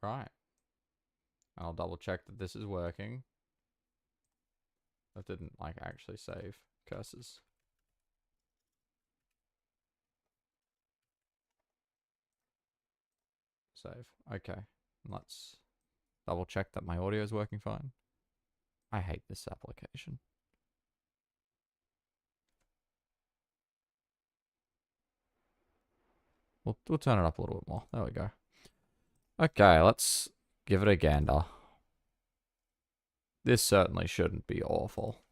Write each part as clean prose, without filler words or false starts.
Right. I'll double check that this is working. That didn't, like, actually save. Curses. Save. Okay. Let's double check that my audio is working fine. I hate this application. We'll turn it up a little bit more. There we go. Okay, let's give it a gander. This certainly shouldn't be awful.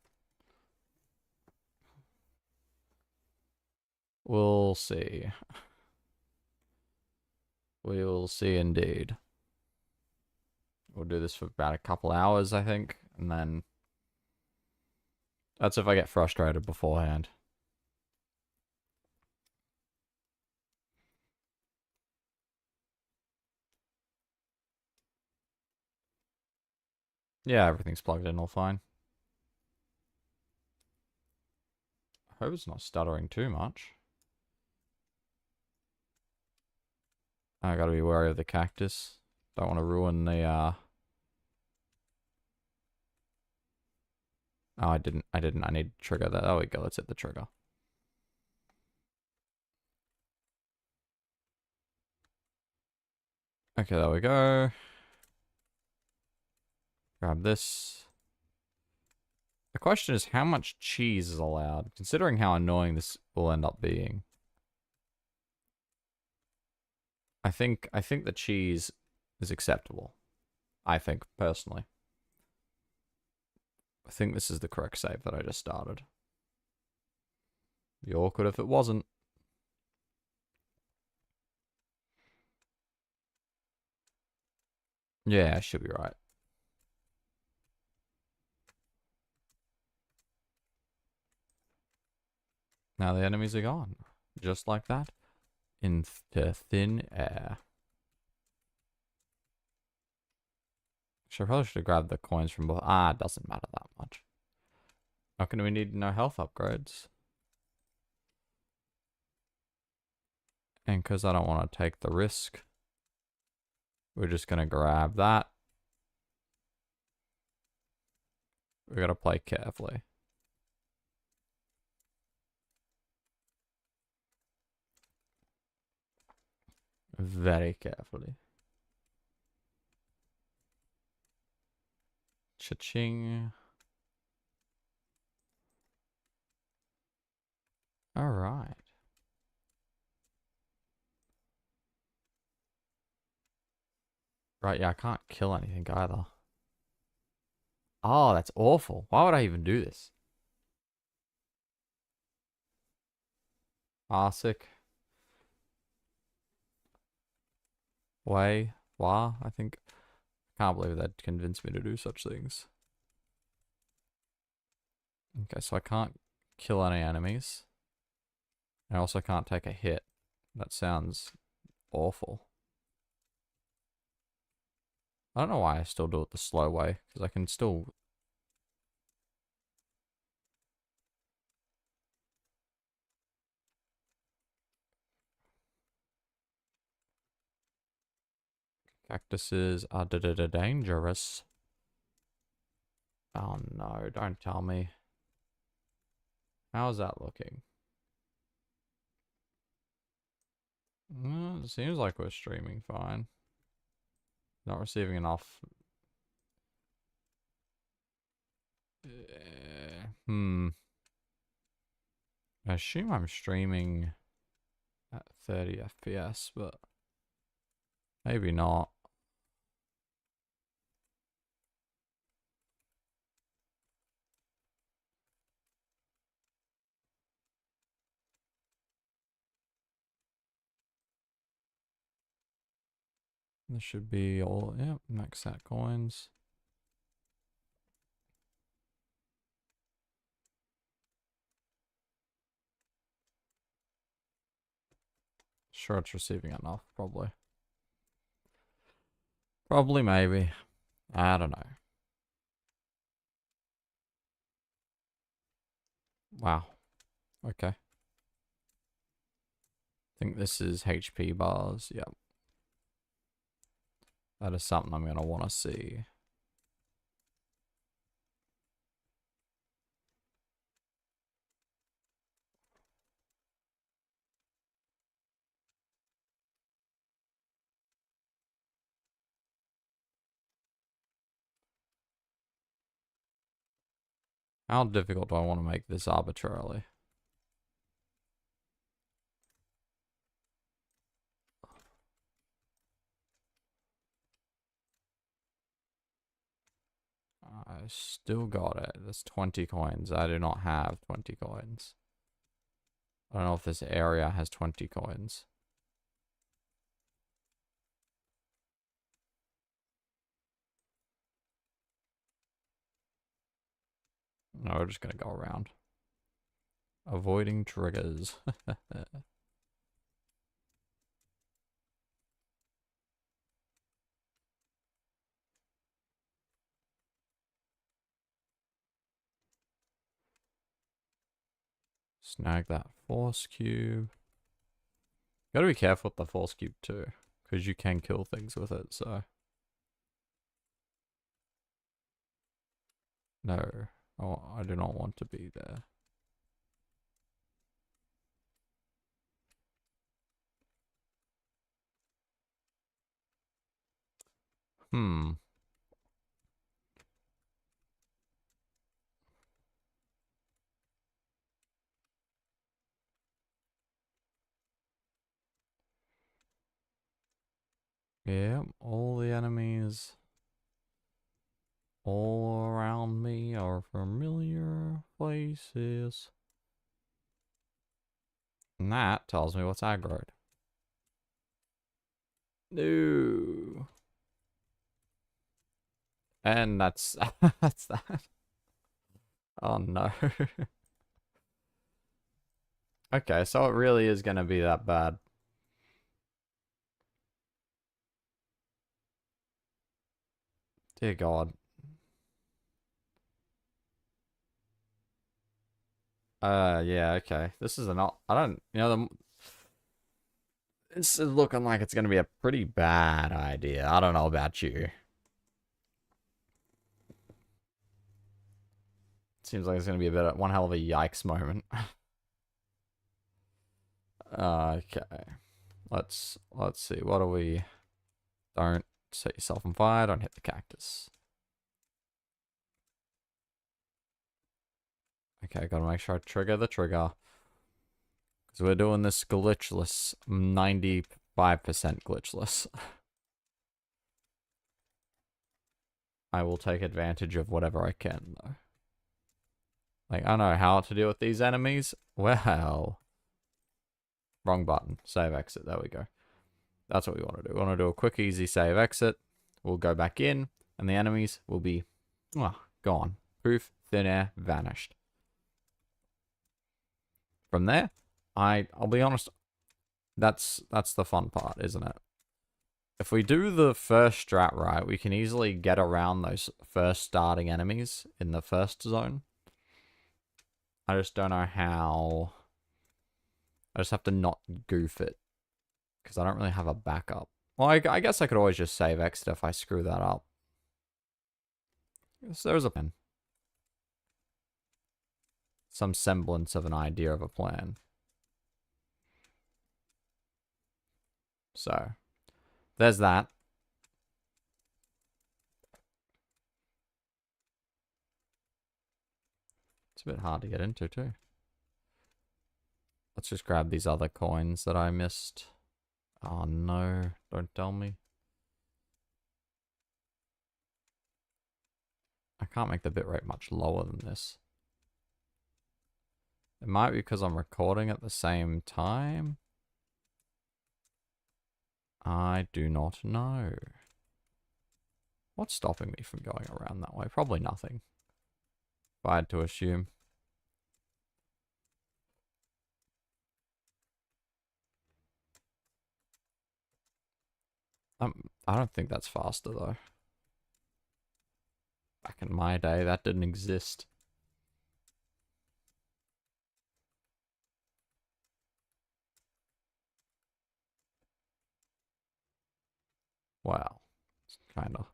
We'll see. We will see indeed. We'll do this for about a couple hours, I think, and then that's if I get frustrated beforehand. Yeah, everything's plugged in all fine. I hope it's not stuttering too much. I gotta be wary of the cactus. Don't want to ruin the, Oh, I didn't. I need to trigger that. There we go. Let's hit the trigger. Okay, there we go. Grab this. The question is how much cheese is allowed, considering how annoying this will end up being. I think the cheese is acceptable. I think, personally. I think this is the correct save that I just started. Be awkward if it wasn't. Yeah, I should be right. Now the enemies are gone. Just like that. Into thin air. I probably should have grabbed the coins from both. Ah, it doesn't matter that much. Not gonna we need no health upgrades. And because I don't want to take the risk, we're just gonna grab that. We gotta play carefully. Very carefully. Cha-ching. All right. Right, yeah, I can't kill anything either. Oh, that's awful. Why would I even do this? Arsic. Wah, I think. Can't believe that convinced me to do such things. Okay, so I can't kill any enemies. I also can't take a hit. That sounds awful. I don't know why I still do it the slow way, because I can still... Cactuses are dangerous. Oh no, don't tell me. How's that looking? It seems like we're streaming fine. Not receiving enough. I assume I'm streaming at 30 FPS, but maybe not. This should be all, yeah, max out coins. Sure, it's receiving enough, probably. Probably, maybe. I don't know. Wow. Okay. I think this is HP bars. Yep. That is something I'm going to want to see. How difficult do I want to make this arbitrarily? I still got it. There's 20 coins. I do not have 20 coins. I don't know if this area has 20 coins. No, we're just gonna go around. Avoiding triggers. Snag that force cube. Gotta be careful with the force cube too, because you can kill things with it, so. No. Oh, I do not want to be there. Hmm. Yeah, all the enemies all around me are familiar places. And that tells me what's aggroed. No. And that's that's that. Oh no. Okay, so it really is gonna be that bad. Dear God. Yeah, okay. This is not. I don't. You know, this is looking like it's gonna be a pretty bad idea. I don't know about you. Seems like it's gonna be a bit of one hell of a yikes moment. Okay. Let's see. What do we? Don't set yourself on fire. Don't hit the cactus. Okay, gotta make sure I trigger the trigger. Because we're doing this glitchless. 95% glitchless. I will take advantage of whatever I can, though. Like, I don't know how to deal with these enemies. Well. Wrong button. Save exit. There we go. That's what we want to do. We want to do a quick, easy save exit. We'll go back in, and the enemies will be gone. Poof, thin air, vanished. From there, I'll be honest, that's the fun part, isn't it? If we do the first strat right, we can easily get around those first starting enemies in the first zone. I just don't know how. I just have to not goof it. Because I don't really have a backup. Well, I guess I could always just save exit if I screw that up. So there's a plan. Some semblance of an idea of a plan. So, there's that. It's a bit hard to get into, too. Let's just grab these other coins that I missed. Oh, no. Don't tell me. I can't make the bitrate much lower than this. It might be because I'm recording at the same time. I do not know. What's stopping me from going around that way? Probably nothing. If I had to assume. I don't think that's faster, though. Back in my day, that didn't exist. Wow. Kind of.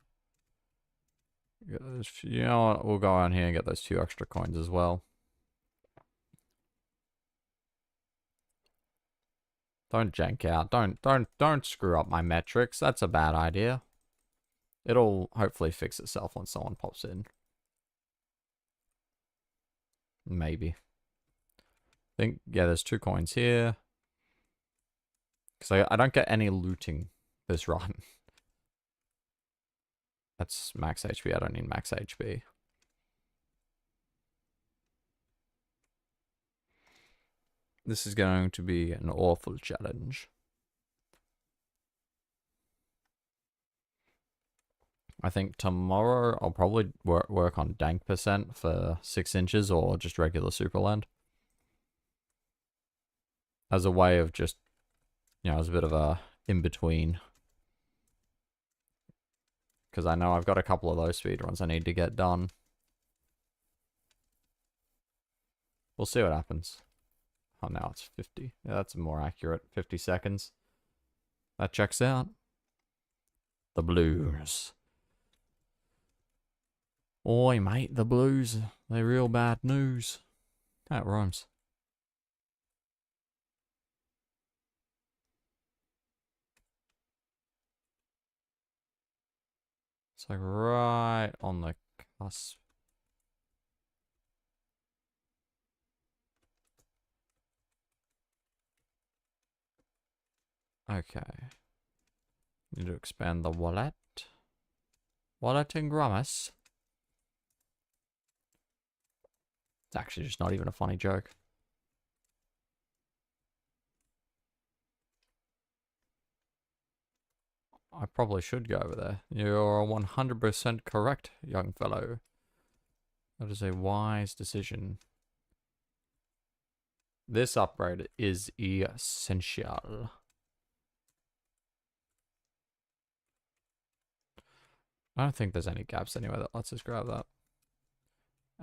You know what? We'll go on here and get those 2 extra coins as well. Don't jank out. Don't screw up my metrics. That's a bad idea. It'll hopefully fix itself when someone pops in. Maybe. Yeah, there's 2 coins here. Because I don't get any looting this run. That's max HP. I don't need max HP. This is going to be an awful challenge. I think tomorrow I'll probably work on dank percent for 6 inches or just regular Supraland. As a way of just, as a bit of a in-between. Because I know I've got a couple of those speedruns I need to get done. We'll see what happens. Oh, now it's 50. Yeah, that's more accurate. 50 seconds. That checks out. The blues. Oi, mate, the blues. They're real bad news. That rhymes. It's like right on the cusp. Okay. Need to expand the wallet. Wallet and Grummus. It's actually just not even a funny joke. I probably should go over there. You're 100% correct, young fellow. That is a wise decision. This upgrade is essential. I don't think there's any gaps anywhere that lets us grab that.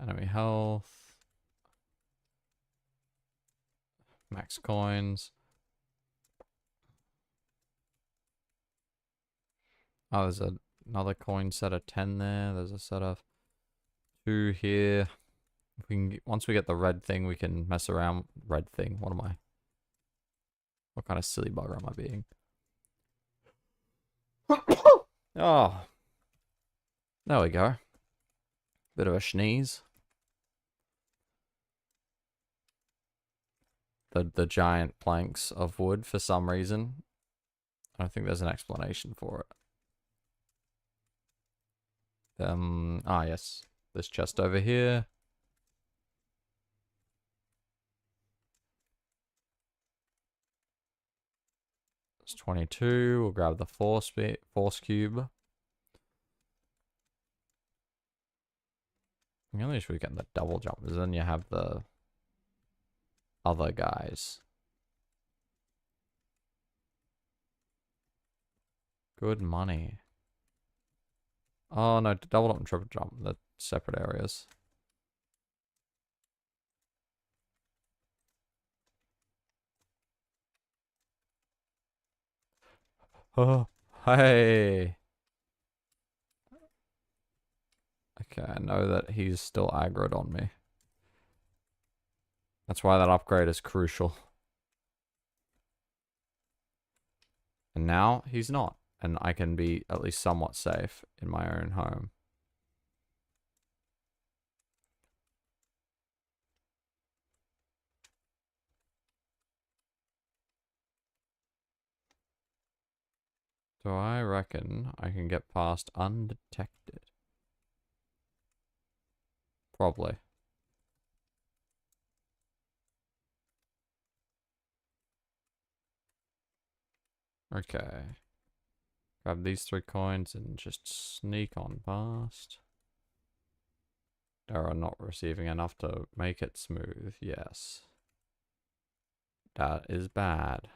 Enemy health. Max coins. Oh, there's another coin set of 10 there. There's a set of 2 here. If we can, once we get the red thing, we can mess around. Red thing. What am I? What kind of silly bugger am I being? Oh. There we go. Bit of a sneeze. The giant planks of wood for some reason. I don't think there's an explanation for it. Yes. This chest over here. It's 22. We'll grab the force cube. The only issue we get the double jump is then you have the other guys. Good money. Oh no, double jump and triple jump. They're separate areas. Oh, hey. Okay, I know that he's still aggroed on me. That's why that upgrade is crucial. And now he's not. And I can be at least somewhat safe in my own home. So I reckon I can get past undetected. Probably. Okay. Grab these 3 coins and just sneak on past. Are not receiving enough to make it smooth. Yes. That is bad.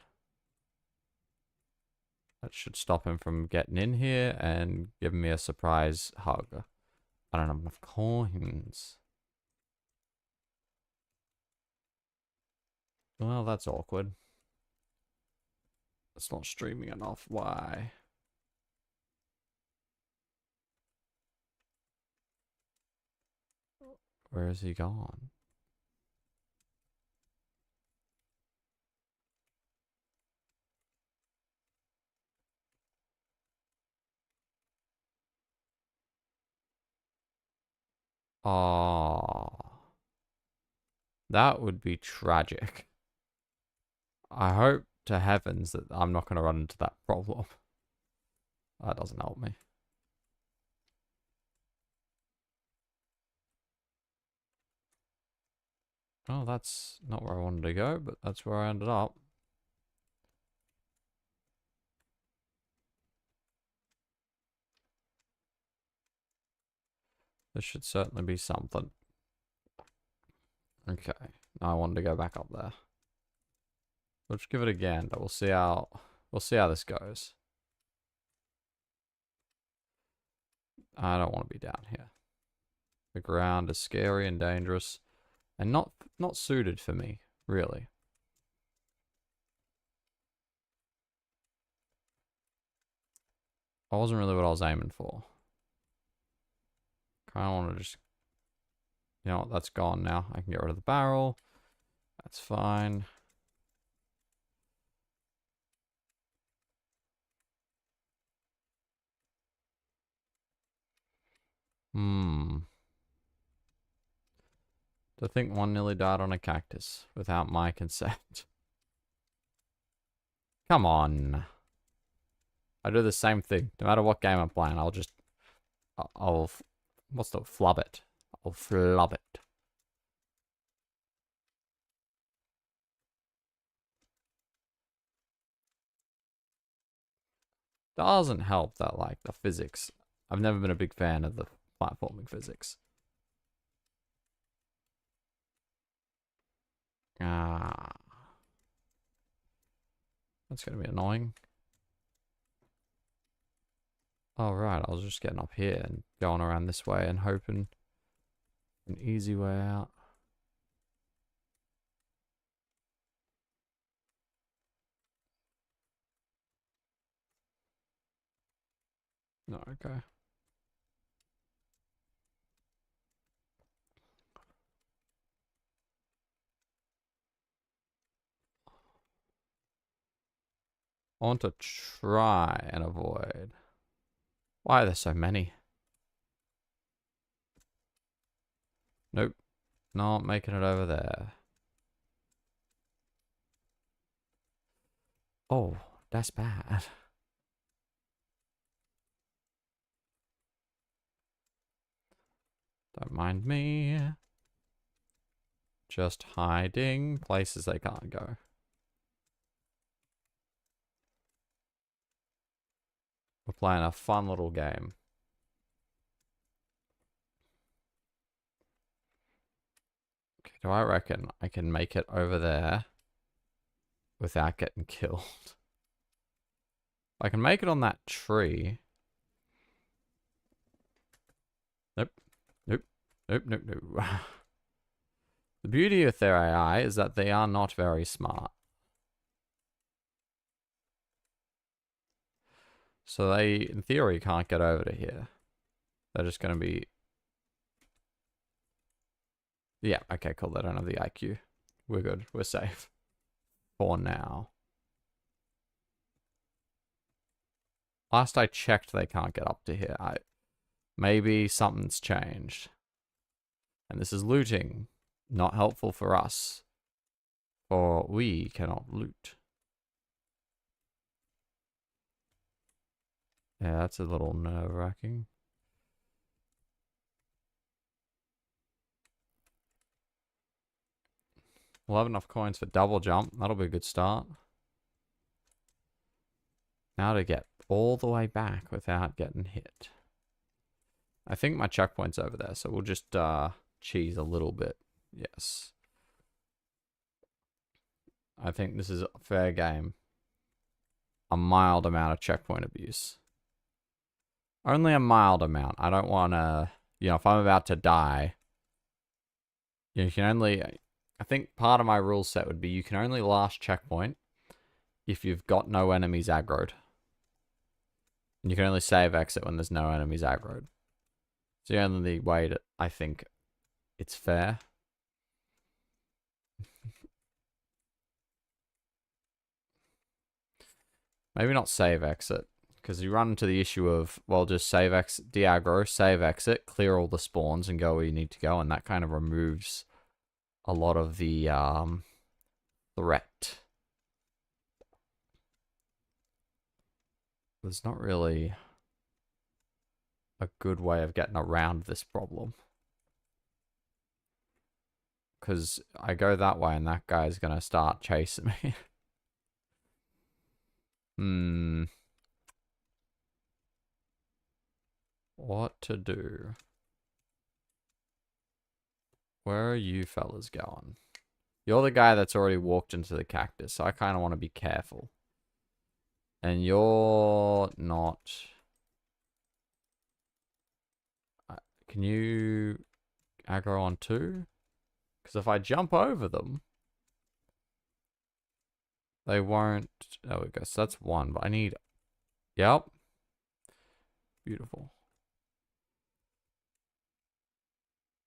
That should stop him from getting in here and giving me a surprise hug. I don't have enough coins. Well, that's awkward. It's not streaming enough. Why? Where is he gone? Oh, that would be tragic. I hope to heavens that I'm not going to run into that problem. That doesn't help me. Oh, that's not where I wanted to go, but that's where I ended up. This should certainly be something. Okay, now I wanted to go back up there. We'll just give it a gander. We'll see how this goes. I don't want to be down here. The ground is scary and dangerous, and not suited for me, really. That wasn't really what I was aiming for. Kind of want to just, you know what, that's gone now. I can get rid of the barrel. That's fine. To think one nearly died on a cactus without my consent. Come on. I do the same thing. No matter what game I'm playing, what's the flub it? I'll flub it. Doesn't help that, like, the physics. I've never been a big fan of the platforming physics. Ah. That's gonna be annoying. Oh, right, I was just getting up here and going around this way and hoping an easy way out. No, okay. I want to try and avoid. Why are there so many? Nope. Not making it over there. Oh, that's bad. Don't mind me. Just hiding places they can't go. We're playing a fun little game. Okay, do I reckon I can make it over there without getting killed? I can make it on that tree. Nope. Nope. Nope, nope, nope. The beauty of their AI is that they are not very smart. So they, in theory, can't get over to here. They're just going to be... Yeah, okay, cool. They don't have the IQ. We're good. We're safe. For now. Last I checked, they can't get up to here. Maybe something's changed. And this is looting. Not helpful for us. For we cannot loot. Yeah, that's a little nerve-wracking. We'll have enough coins for double jump. That'll be a good start. Now to get all the way back without getting hit. I think my checkpoint's over there, so we'll just cheese a little bit. Yes. I think this is a fair game. A mild amount of checkpoint abuse. Only a mild amount. I don't want to, you know, if I'm about to die, you can only, I think part of my rule set would be you can only last checkpoint if you've got no enemies aggroed. And you can only save exit when there's no enemies aggroed. It's the only way that I think it's fair. Maybe not save exit, because you run into the issue of, well, just save exit, de-aggro, save exit, clear all the spawns and go where you need to go, and that kind of removes a lot of the threat. There's not really a good way of getting around this problem. Because I go that way and that guy's going to start chasing me. What to do? Where are you fellas going? You're the guy that's already walked into the cactus, so I kind of want to be careful. And you're not... Can you aggro on two? Because if I jump over them, they won't... There we go. So that's one, but I need... Yep. Beautiful.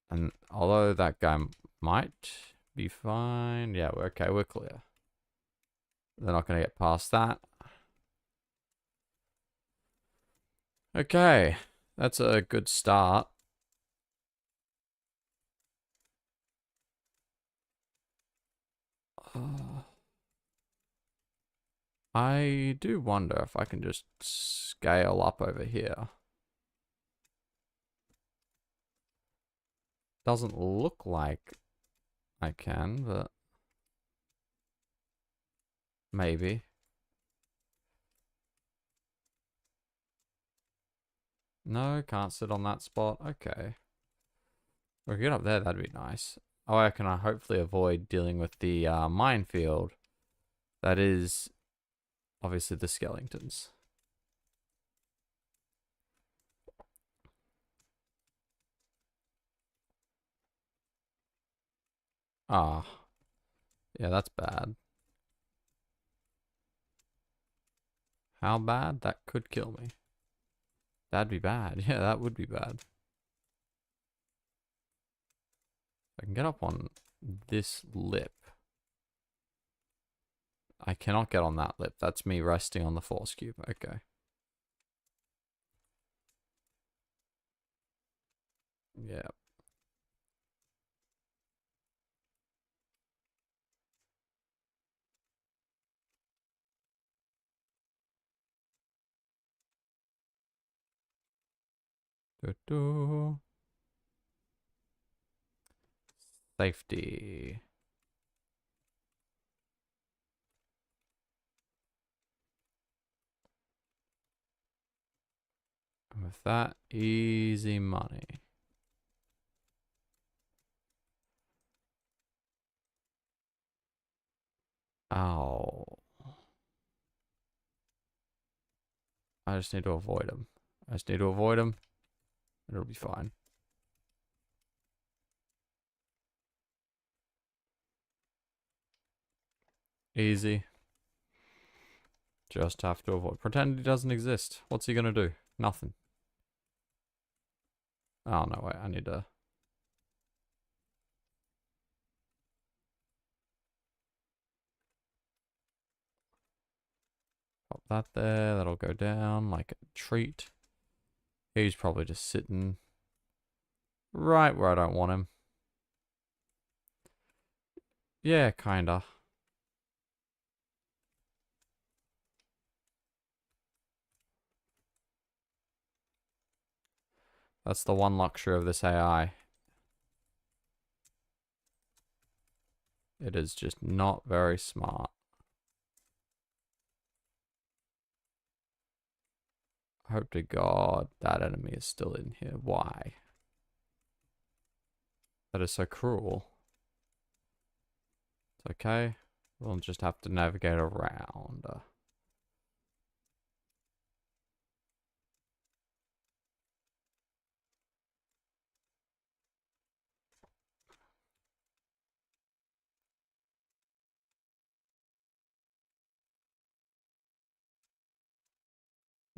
And although that guy might be fine. Yeah, okay, we're clear. They're not going to get past that. Okay. That's a good start. I do wonder if I can just scale up over here. Doesn't look like I can, but maybe. No, can't sit on that spot. Okay. We'll get up there, that'd be nice. Oh, I can hopefully avoid dealing with the minefield. That is obviously the skeletons. Ah. Yeah, that's bad. How bad? That could kill me. That'd be bad. Yeah, that would be bad. I can get up on this lip. I cannot get on that lip. That's me resting on the force cube. Okay. Yeah. Doo-doo. Safety. And with that, easy money. Ow. I just need to avoid him. I just need to avoid him. It'll be fine. Easy. Just have to avoid. Pretend he doesn't exist. What's he gonna do? Nothing. Oh, no, wait. I need to... Pop that there. That'll go down like a treat. He's probably just sitting right where I don't want him. Yeah, kinda. That's the one luxury of this AI. It is just not very smart. Hope to God that enemy is still in here. Why? That is so cruel. It's okay. We'll just have to navigate around.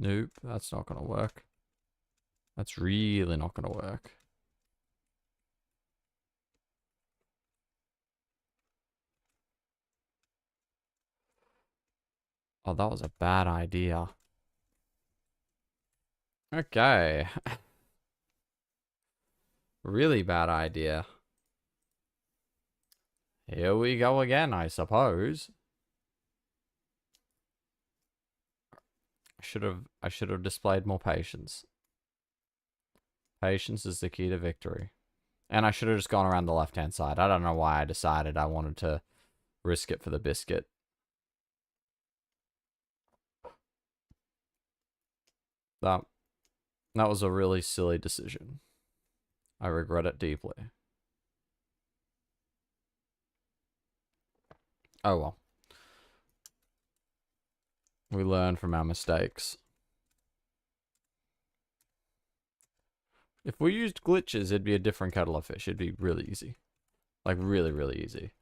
Nope, that's not gonna work. That's really not gonna work. Oh, that was a bad idea. Okay. Really bad idea. Here we go again, I suppose. I should have displayed more patience. Patience is the key to victory. And I should have just gone around the left-hand side. I don't know why I decided I wanted to risk it for the biscuit. That was a really silly decision. I regret it deeply. Oh well. We learn from our mistakes. If we used glitches, it'd be a different kettle of fish. It'd be really easy. Like, really, really easy.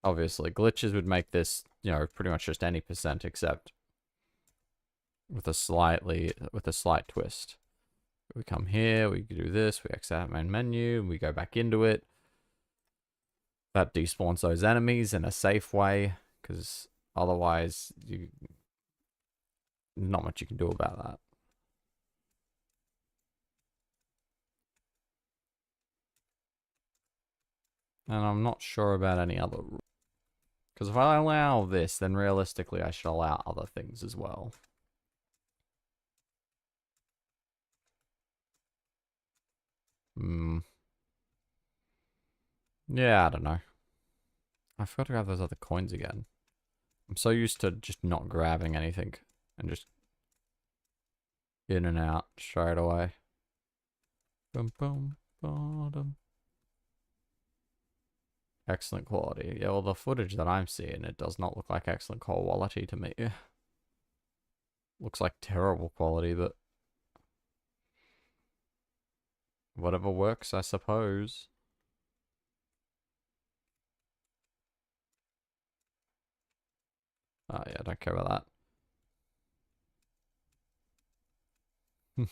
Obviously, glitches would make this, you know, pretty much just any percent except with a slight twist. We come here, we do this, we exit out main menu, we go back into it. That despawns those enemies in a safe way, because otherwise, not much you can do about that. And I'm not sure about any other rules. Because if I allow this, then realistically I should allow other things as well. Yeah, I don't know. I forgot to grab those other coins again. I'm so used to just not grabbing anything and just in and out straight away. Boom, boom, bottom. Excellent quality. Yeah, well, the footage that I'm seeing, it does not look like excellent quality to me. Looks like terrible quality, but whatever works, I suppose. Oh, yeah, don't care about that.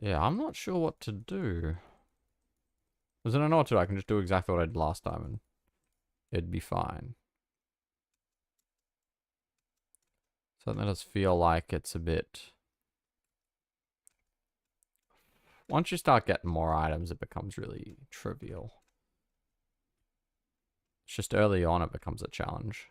Yeah, I'm not sure what to do. Because I don't know what to do. I can just do exactly what I did last time and it'd be fine. So that does feel like it's a bit... Once you start getting more items, it becomes really trivial. It's just early on it becomes a challenge.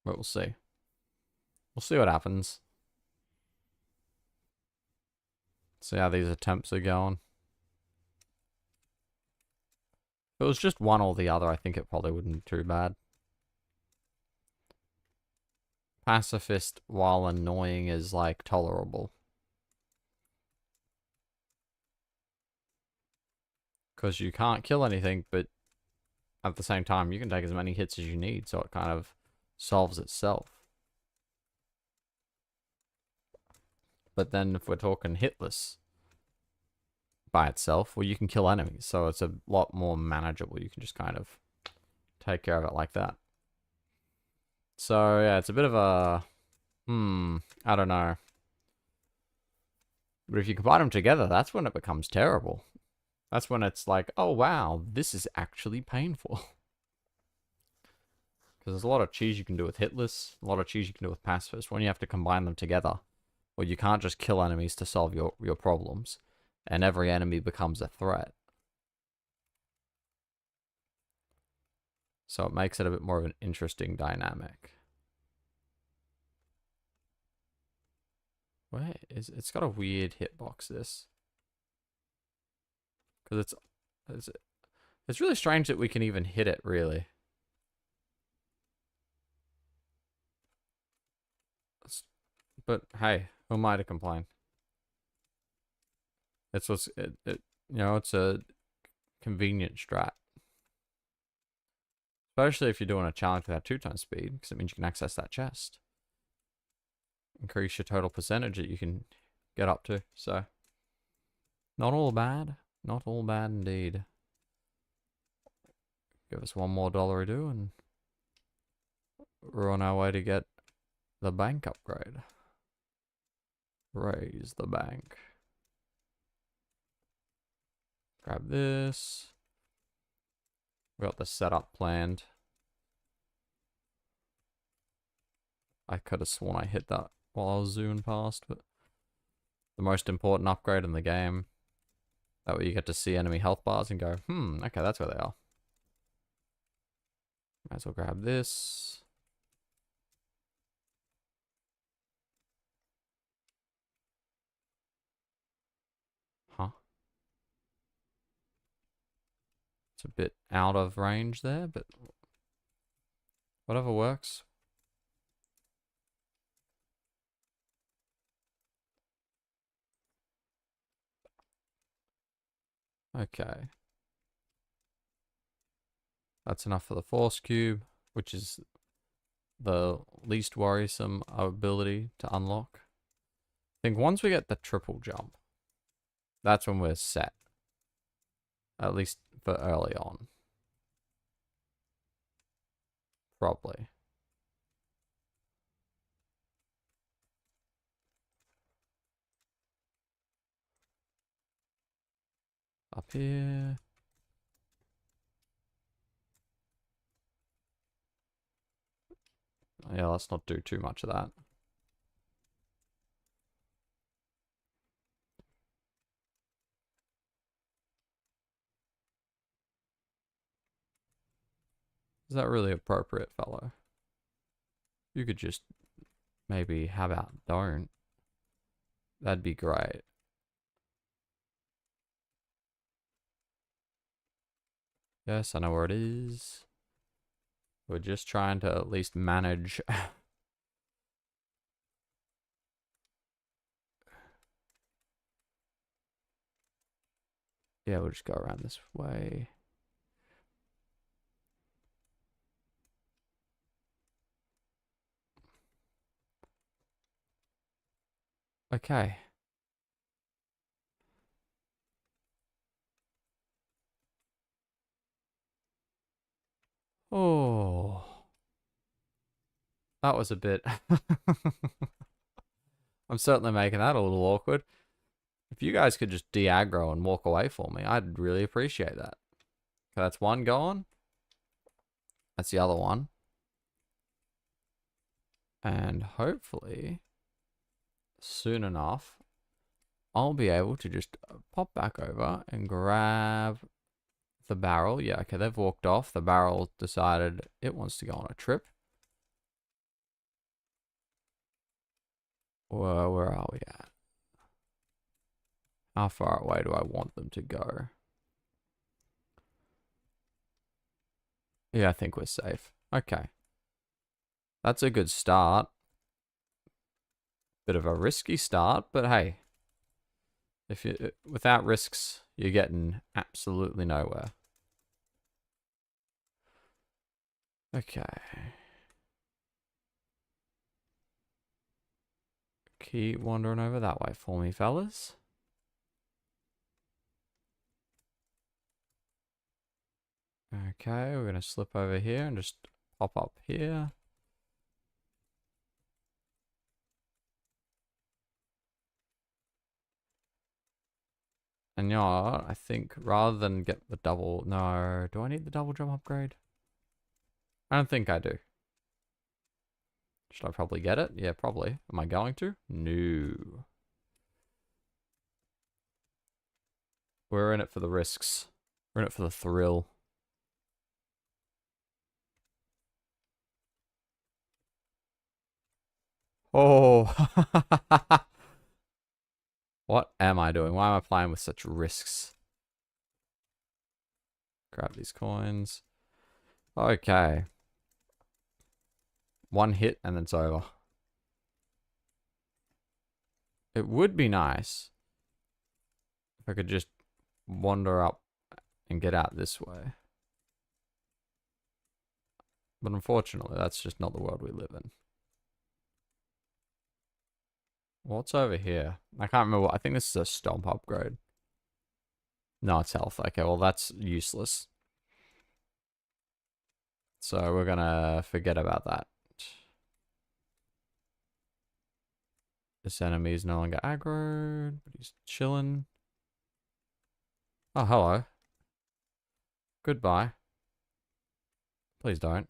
But we'll see. We'll see what happens. See how these attempts are going. If it was just one or the other, I think it probably wouldn't be too bad. Pacifist, while annoying, is like tolerable. Because you can't kill anything, but at the same time, you can take as many hits as you need, so it kind of solves itself. But then if we're talking hitless by itself, well, you can kill enemies, so it's a lot more manageable. You can just kind of take care of it like that. So, yeah, it's a bit of a... I don't know. But if you combine them together, that's when it becomes terrible. That's when it's like, oh, wow, this is actually painful. Because there's a lot of cheese you can do with hitless, a lot of cheese you can do with pacifist. When you have to combine them together, well, you can't just kill enemies to solve your problems. And every enemy becomes a threat. So it makes it a bit more of an interesting dynamic. Where is it's got a weird hitbox, this. Because it's really strange that we can even hit it, really. But hey, who am I to complain? It's what's you know, it's a convenient strat. Especially if you're doing a challenge with that 2x speed, because it means you can access that chest. Increase your total percentage that you can get up to. So, not all bad. Not all bad indeed. Give us one more dollar to do, and we're on our way to get the bank upgrade. Raise the bank. Grab this. We got the setup planned. I could have sworn I hit that while I was zooming past, but the most important upgrade in the game. That way you get to see enemy health bars and go, okay, that's where they are. Might as well grab this. Huh. It's a bit out of range there, but whatever works. Okay. That's enough for the force cube, which is the least worrisome ability to unlock. I think once we get the triple jump, that's when we're set. At least for early on. Probably. Up here. Yeah, let's not do too much of that. Is that really appropriate, fellow? You could just maybe, how about don't? That'd be great. Yes, I know where it is. We're just trying to at least manage. Yeah, we'll just go around this way. Okay. Oh. That was a bit... I'm certainly making that a little awkward. If you guys could just de-aggro and walk away for me, I'd really appreciate that. Okay, that's one gone. That's the other one. And hopefully, soon enough, I'll be able to just pop back over and grab the barrel. Yeah, okay, they've walked off. The barrel decided it wants to go on a trip. Whoa, where are we at? How far away do I want them to go? Yeah, I think we're safe. Okay. That's a good start. Bit of a risky start, but hey. If you without risks, you're getting absolutely nowhere. Okay. Keep wandering over that way for me, fellas. Okay, we're gonna slip over here and just pop up here. And you know what? I think rather than get the double... No, do I need the double jump upgrade? I don't think I do. Should I probably get it? Yeah, probably. Am I going to? No. We're in it for the risks. We're in it for the thrill. Oh. What am I doing? Why am I playing with such risks? Grab these coins. Okay. One hit and it's over. It would be nice if I could just wander up and get out this way. But unfortunately, that's just not the world we live in. What's over here? I can't remember. I think this is a stomp upgrade. No, it's health. Okay, well, that's useless. So we're gonna forget about that. This enemy is no longer aggroed, but he's chilling. Oh, hello. Goodbye. Please don't.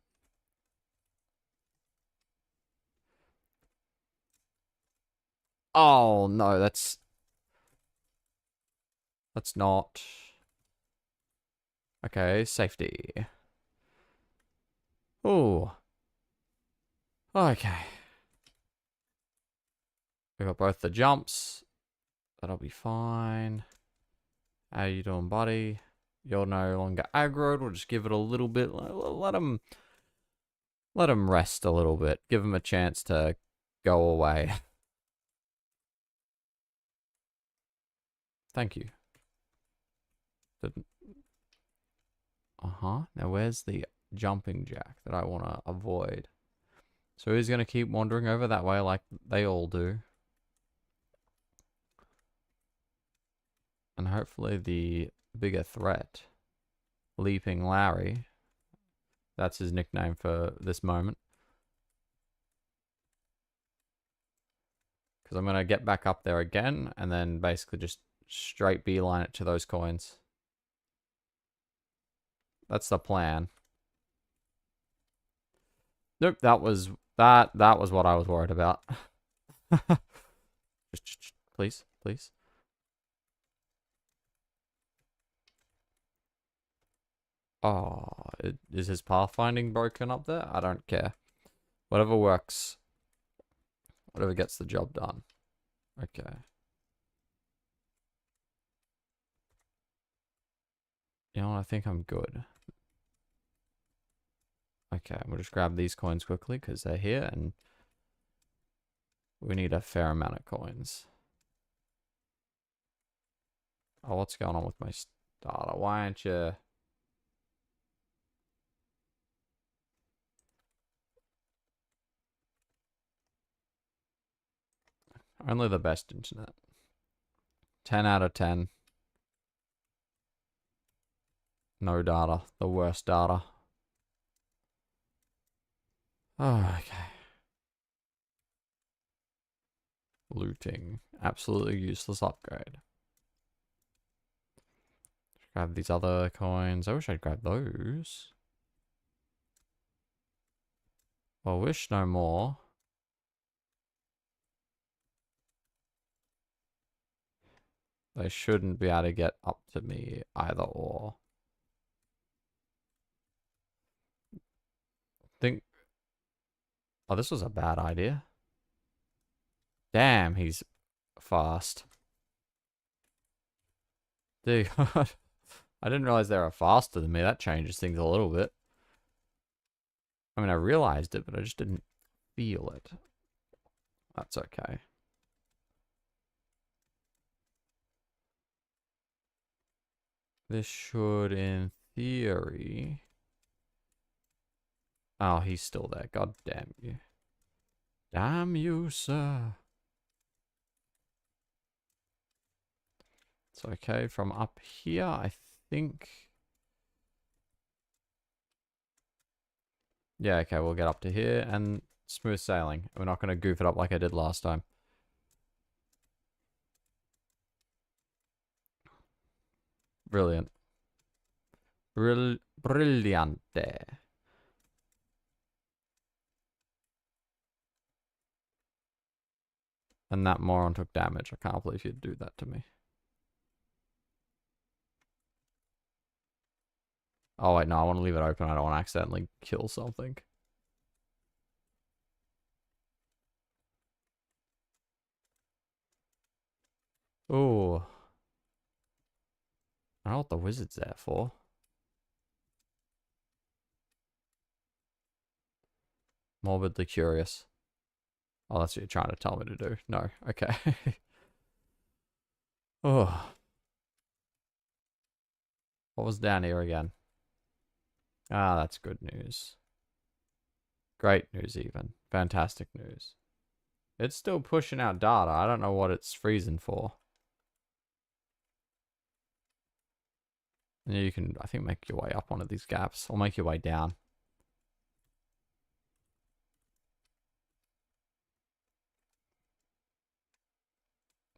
Oh, no, that's not. Okay, safety. Oh. Okay. We got both the jumps. That'll be fine. How you doing, buddy? You're no longer aggroed. We'll just give it a little bit. Let him rest a little bit. Give him a chance to go away. Thank you. Now where's the jumping jack that I want to avoid? So he's going to keep wandering over that way like they all do. And hopefully the bigger threat, Leaping Larry, that's his nickname for this moment. Because I'm going to get back up there again and then basically just straight beeline it to those coins. That's the plan. Nope, that was what I was worried about. Please, please. Oh, is his pathfinding broken up there? I don't care. Whatever works. Whatever gets the job done. Okay. You know what? I think I'm good. Okay, we'll just grab these coins quickly because they're here and we need a fair amount of coins. Oh, what's going on with my starter? Why aren't you... Only the best internet. 10 out of 10. No data. The worst data. Oh, okay. Looting. Absolutely useless upgrade. Grab these other coins. I wish I'd grab those. Well, wish no more. They shouldn't be able to get up to me either or. Think... Oh, this was a bad idea. Damn, he's fast. Dude, I didn't realize they were faster than me. That changes things a little bit. I mean, I realized it, but I just didn't feel it. That's okay. This should, in theory... Oh, he's still there. God damn you. Damn you, sir. It's okay. From up here, I think... Yeah, okay, we'll get up to here and smooth sailing. We're not going to goof it up like I did last time. Brilliant. Brilliante. And that moron took damage. I can't believe you'd do that to me. Oh, wait, no, I want to leave it open. I don't want to accidentally kill something. Ooh. I don't know what the wizard's there for. Morbidly curious. Oh, that's what you're trying to tell me to do. No, okay. Oh. What was down here again? Ah, that's good news. Great news even. Fantastic news. It's still pushing out data. I don't know what it's freezing for. And you can, I think, make your way up one of these gaps. Or make your way down.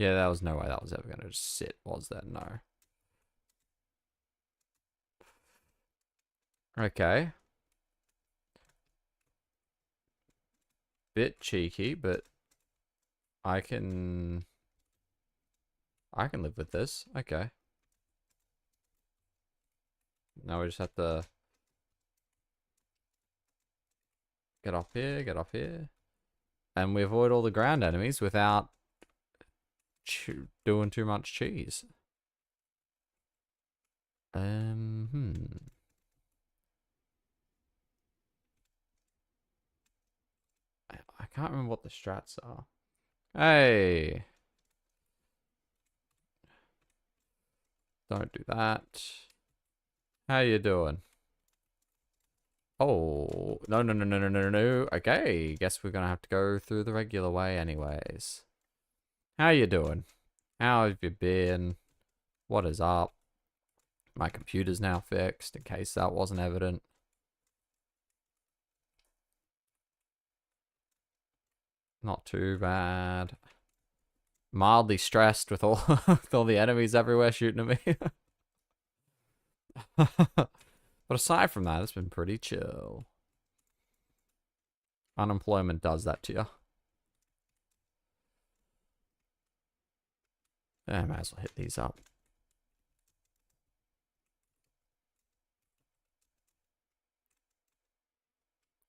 Yeah, there was no way that was ever going to just sit, was there? No. Okay. Bit cheeky, but I can live with this. Okay. Now we just have to get up here, get up here. And we avoid all the ground enemies without doing too much cheese. I can't remember what the strats are. Hey. Don't do that. How you doing? Oh, no, no, no, no, no, no, no. Okay, guess we're gonna have to go through the regular way anyways. How you doing? How have you been? What is up? My computer's now fixed, in case that wasn't evident. Not too bad. Mildly stressed with all with all the enemies everywhere shooting at me. But aside from that, it's been pretty chill. Unemployment does that to you. I might as well hit these up.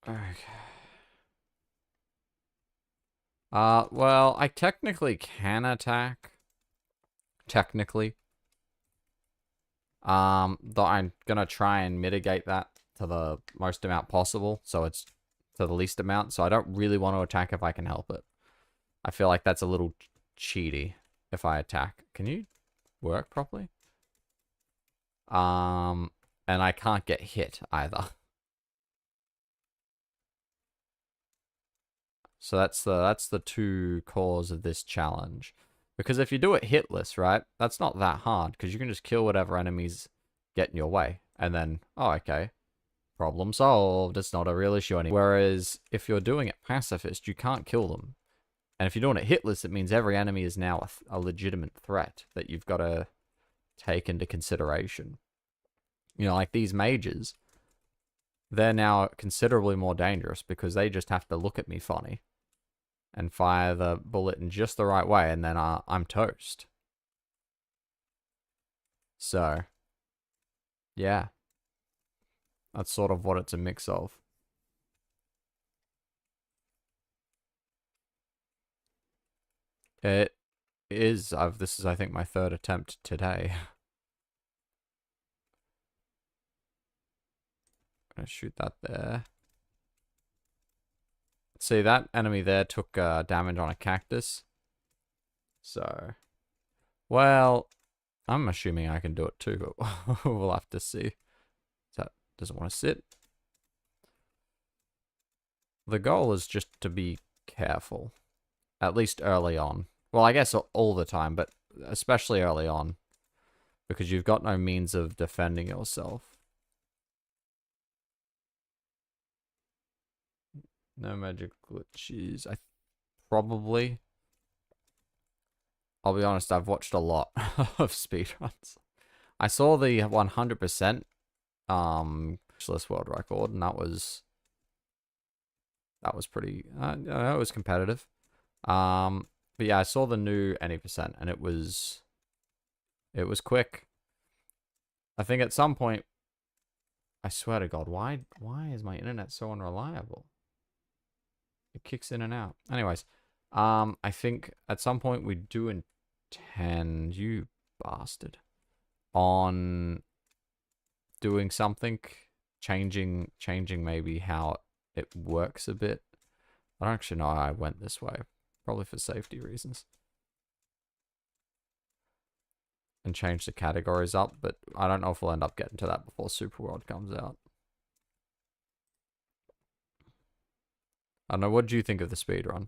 Okay. Well, I technically can attack. Technically. Though I'm gonna try and mitigate that to the most amount possible, so it's to the least amount. So I don't really want to attack if I can help it. I feel like that's a little cheaty if I attack. Can you work properly? And I can't get hit either. So that's the two cores of this challenge. Because if you do it hitless, right, that's not that hard, because you can just kill whatever enemies get in your way. And then, oh, okay, problem solved. It's not a real issue anymore. Whereas if you're doing it pacifist, you can't kill them. And if you're doing it hitless, it means every enemy is now a legitimate threat that you've got to take into consideration. You know, like these mages, they're now considerably more dangerous because they just have to look at me funny and fire the bullet in just the right way, and then I'm toast. So, yeah. That's sort of what it's a mix of. It is. This is, I think, my third attempt today. I'm gonna shoot that there. See, that enemy there took damage on a cactus. So, well, I'm assuming I can do it too, but we'll have to see. That doesn't want to sit. The goal is just to be careful, at least early on. Well, I guess all the time, but especially early on, because you've got no means of defending yourself. No magic glitches. Probably. I'll be honest, I've watched a lot of speedruns. I saw the 100% Hitless world record, and that was pretty it was competitive. But yeah, I saw the new any percent, and it was quick. I think at some point, I swear to God, why is my internet so unreliable? It kicks in and out. Anyways, I think at some point we do intend, you bastard, on doing something, changing maybe how it works a bit. I don't actually know how I went this way. Probably for safety reasons. And change the categories up, but I don't know if we'll end up getting to that before Superworld comes out. I don't know, what do you think of the speedrun?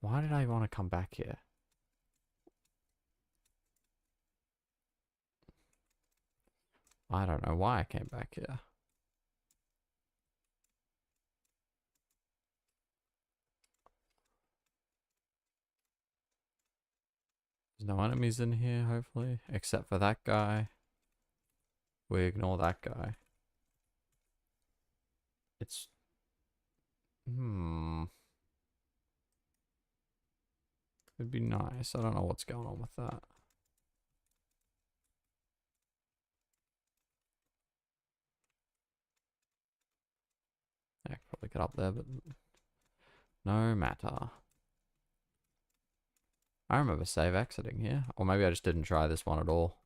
Why did I want to come back here? I don't know why I came back here. no enemies in here, hopefully. Except for that guy. We ignore that guy. It's... It'd be nice. I don't know what's going on with that. Yeah, I could probably get up there, but... No matter. I remember save exiting here. Or maybe I just didn't try this one at all.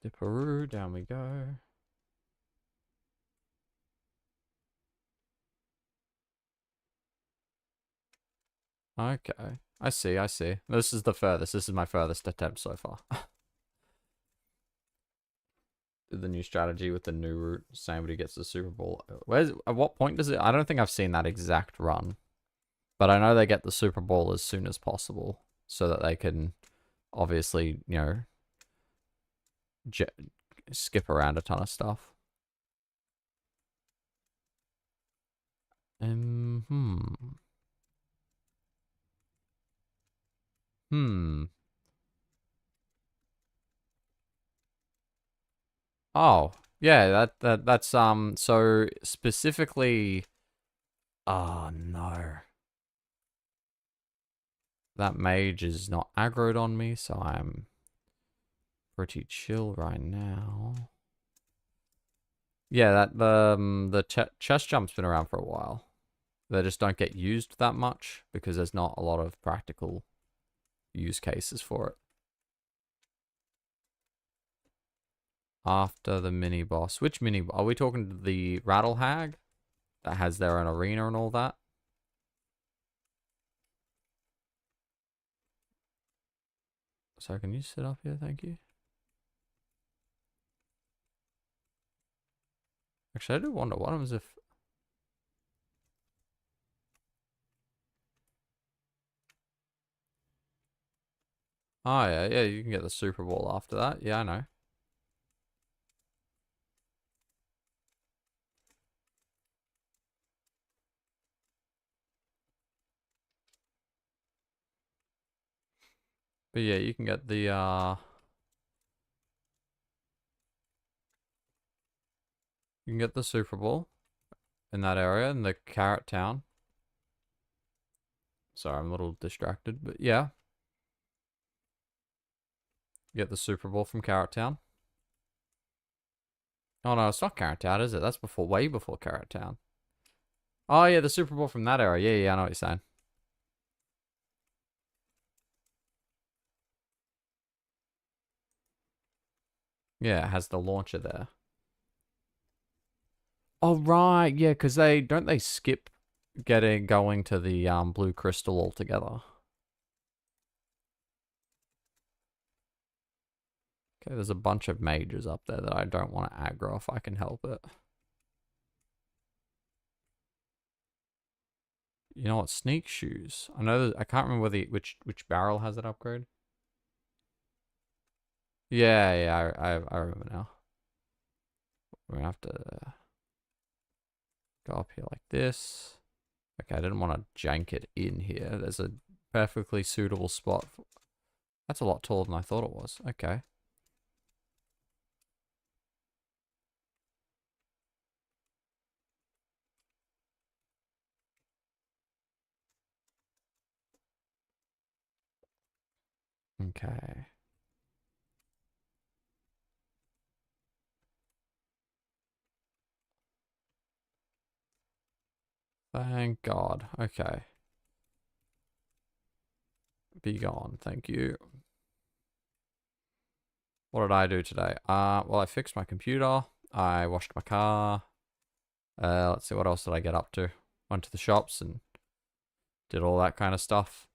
Dipperoo, down we go. Okay. I see, I see. This is the furthest. This is my furthest attempt so far. The new strategy with the new route. Somebody gets the Super Bowl. At what point does it... I don't think I've seen that exact run. But I know they get the Super Bowl as soon as possible. So that they can obviously, you know, skip around a ton of stuff. Oh, yeah, that's so specifically... Oh no. That mage is not aggroed on me, so I'm pretty chill right now. Yeah, the chest jump's been around for a while. They just don't get used that much because there's not a lot of practical use cases for it. After the mini boss. Which mini? Are we talking the Rattle Hag that has their own arena and all that? So can you sit up here? Thank you. Actually, I do wonder what happens if... Oh, yeah, yeah, you can get the Super Bowl after that. Yeah, I know. But yeah, you can get the, You can get the Super Bowl in that area, in the Carrot Town. Sorry, I'm a little distracted, but yeah. You get the Super Bowl from Carrot Town. Oh no, it's not Carrot Town, is it? That's before, way before Carrot Town. Oh yeah, the Super Bowl from that area. Yeah, yeah, I know what you're saying. Yeah, it has the launcher there. Oh right, yeah, because they skip going to the blue crystal altogether. Okay, there's a bunch of mages up there that I don't want to aggro if I can help it. You know what? Sneak shoes. I know that I can't remember which barrel has that upgrade. Yeah, yeah, I remember now. We're gonna have to go up here like this. Okay, I didn't want to jank it in here. There's a perfectly suitable spot. That's a lot taller than I thought it was. Okay. Okay. Thank God. Okay. Be gone. Thank you. What did I do today? Well, I fixed my computer. I washed my car. Let's see, what else did I get up to? Went to the shops and did all that kind of stuff.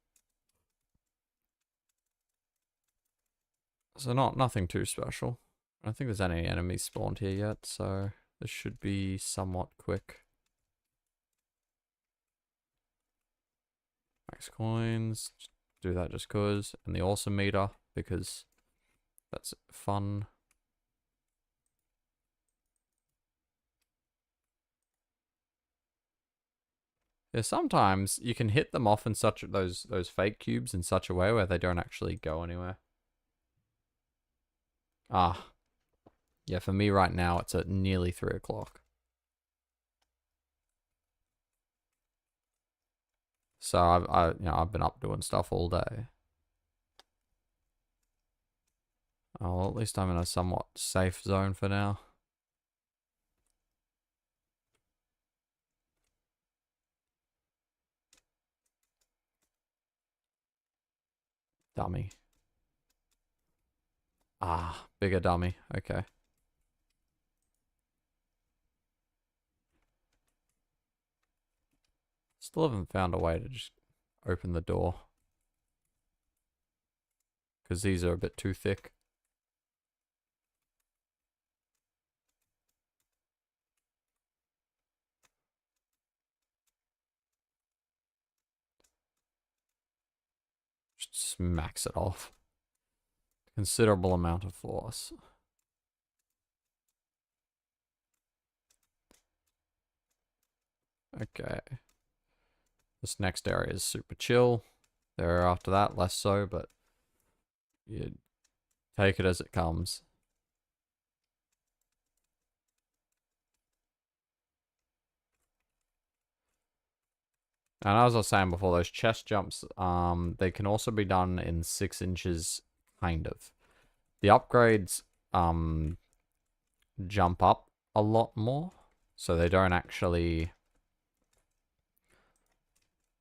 So nothing too special. I don't think there's any enemies spawned here yet, so this should be somewhat quick. Max coins, do that just cause, and the awesome meter because that's fun. Yeah, sometimes you can hit them off in such those fake cubes in such a way where they don't actually go anywhere. Ah, yeah. For me right now, it's at nearly 3 o'clock. So I've been up doing stuff all day. Oh, well, at least I'm in a somewhat safe zone for now. Dummy. Ah, bigger dummy. Okay. Still haven't found a way to just open the door. Because these are a bit too thick. Just smacks it off. Considerable amount of force. Okay. This next area is super chill. There after that, less so, but you take it as it comes. And as I was saying before, those chest jumps, they can also be done in 6 inches, kind of. The upgrades, jump up a lot more, so they don't actually...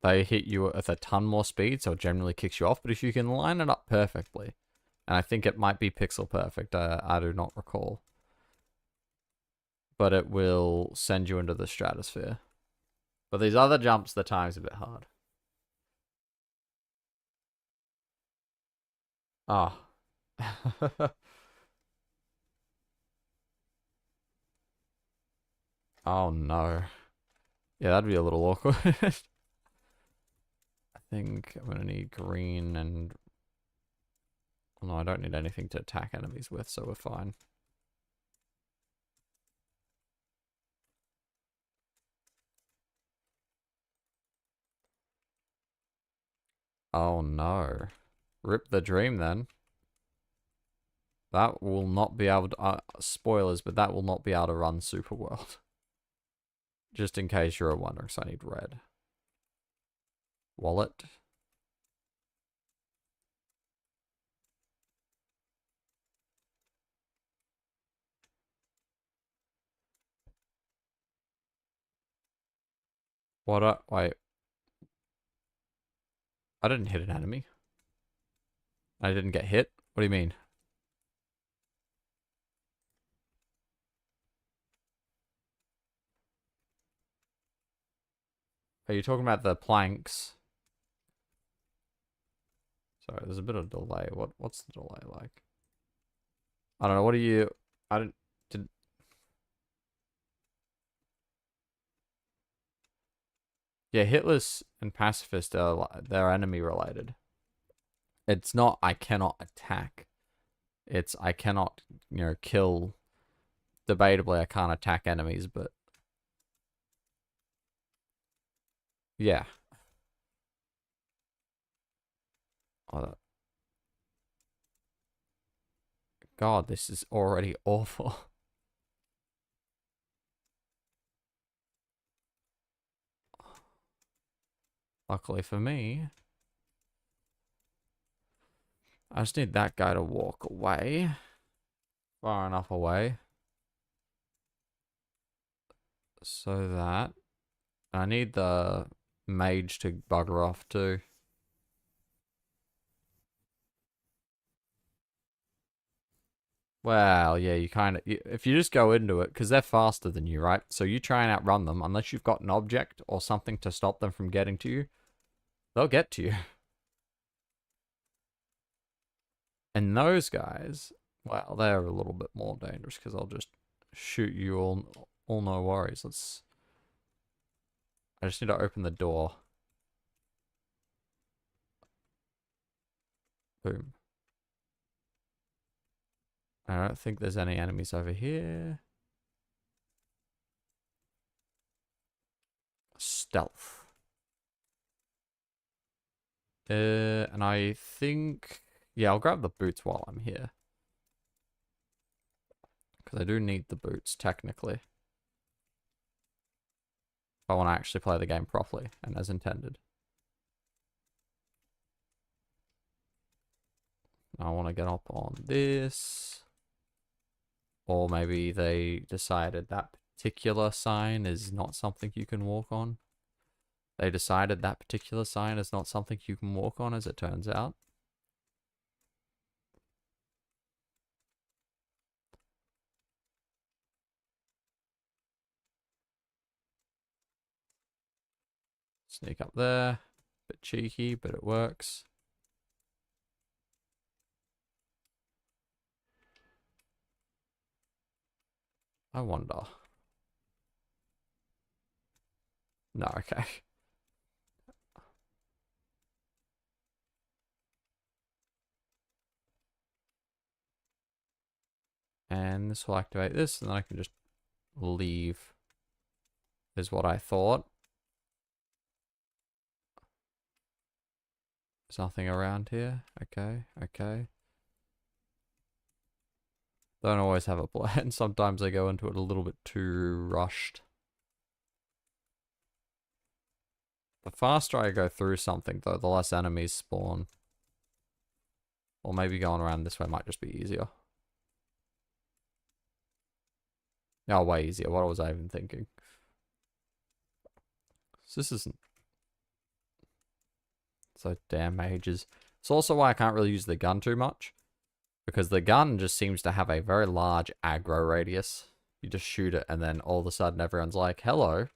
They hit you at a ton more speed, so it generally kicks you off. But if you can line it up perfectly, and I think it might be pixel perfect, I do not recall. But it will send you into the stratosphere. But these other jumps, the time's a bit hard. Ah. Oh. Oh no. Yeah, that'd be a little awkward. I think I'm gonna need green and... Oh, no, I don't need anything to attack enemies with, so we're fine. Oh no. Rip the dream then. That will not be able to... spoilers, but that will not be able to run Super World. Just in case you're wondering, so I need red. Wallet. What? Wait. I didn't hit an enemy. I didn't get hit? What do you mean? Are you talking about the planks? Sorry, there's a bit of delay. What's the delay like? I don't know. What do you... I don't... Did... Yeah, Hitless and Pacifist are... They're enemy related. It's not I cannot attack. It's I cannot, kill... Debatably, I can't attack enemies, but... Yeah. Oh, God, this is already awful. Luckily for me, I just need that guy to walk away. Far enough away. So that... I need the mage to bugger off too. Well, yeah, you kind of... If you just go into it, because they're faster than you, right? So you try and outrun them, unless you've got an object or something to stop them from getting to you, they'll get to you. And those guys, well, they're a little bit more dangerous, because I'll just shoot you all no worries. I just need to open the door. Boom. I don't think there's any enemies over here. Stealth. And I think... Yeah, I'll grab the boots while I'm here. Because I do need the boots, technically. If I want to actually play the game properly and as intended. I want to get up on this. Or maybe they decided that particular sign is not something you can walk on. They decided that particular sign is not something you can walk on, as it turns out. Sneak up there. Bit cheeky, but it works. I wonder. No, okay. And this will activate this, and then I can just leave, is what I thought. There's nothing around here. Okay, okay. Don't always have a plan. Sometimes I go into it a little bit too rushed. The faster I go through something, though, the less enemies spawn. Or maybe going around this way might just be easier. Oh, way easier. What was I even thinking? So this isn't... So damn mages. It's also why I can't really use the gun too much. Because the gun just seems to have a very large aggro radius. You just shoot it and then all of a sudden everyone's like, hello.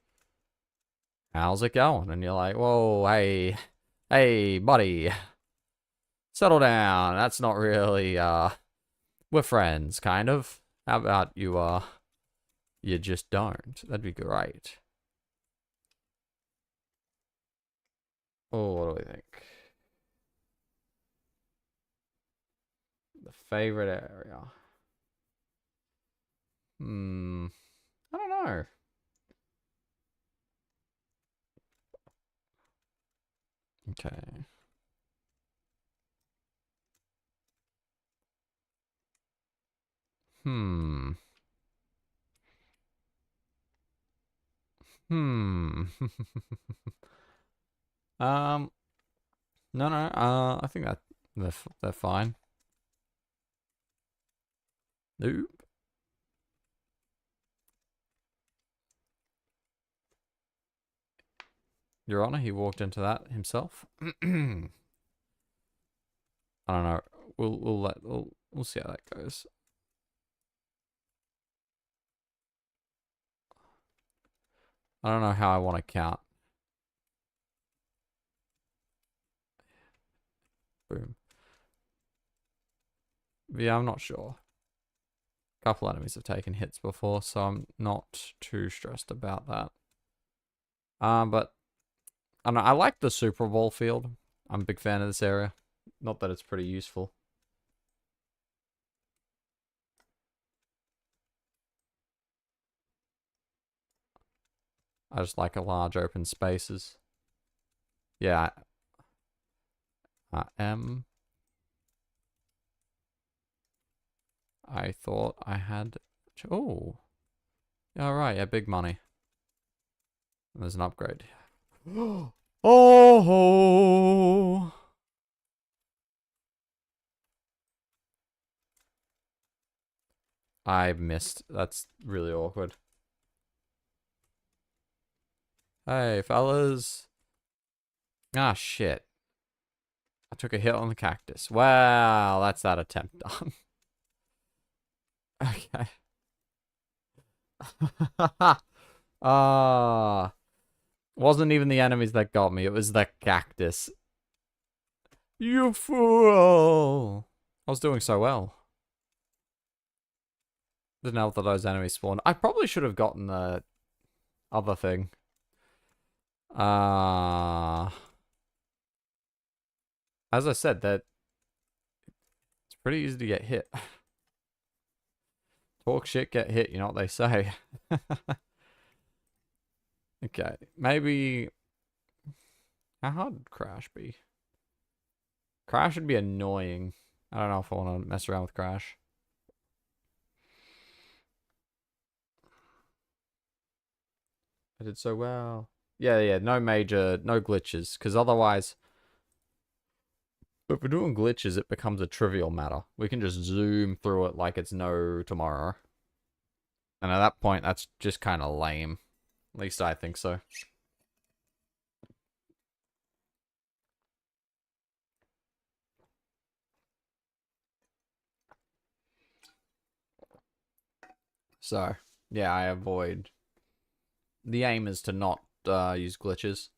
How's it going? And you're like, whoa, hey, buddy. Settle down. That's not really, we're friends, kind of. How about you, you just don't? That'd be great. Oh, what do we think? The favorite area. I don't know. Okay. Hmm. No, I think that they're fine. Nope. Your Honor, he walked into that himself. I don't know. We'll see how that goes. I don't know how I want to count. Boom. But yeah, I'm not sure. A couple enemies have taken hits before, so I'm not too stressed about that. But I don't know. I like the Super Bowl field. I'm a big fan of this area. Not that it's pretty useful. I just like a large open spaces. Yeah. I thought I had... Oh. Yeah, right. Yeah, big money. And there's an upgrade. Oh! I missed. That's really awkward. Hey, fellas. Ah, shit. I took a hit on the cactus. Wow, that's that attempt done. Okay. Wasn't even the enemies that got me. It was the cactus. You fool! I was doing so well. Didn't help that those enemies spawned. I probably should have gotten the other thing. As I said, that it's pretty easy to get hit. Talk shit, get hit, you know what they say. Okay, maybe... How hard would Crash be? Crash would be annoying. I don't know if I want to mess around with Crash. I did so well. Yeah, no glitches. Because otherwise, if we're doing glitches, it becomes a trivial matter. We can just zoom through it like it's no tomorrow. And at that point, that's just kind of lame. At least I think so. So, yeah, I avoid. The aim is to not use glitches.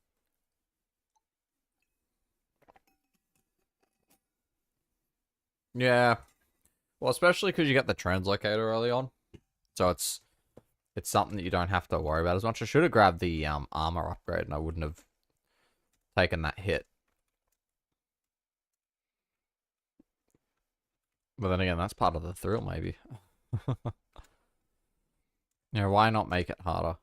Yeah. Well, especially because you get the translocator early on. So it's something that you don't have to worry about as much. I should have grabbed the armor upgrade and I wouldn't have taken that hit. But then again, that's part of the thrill, maybe. Yeah, why not make it harder?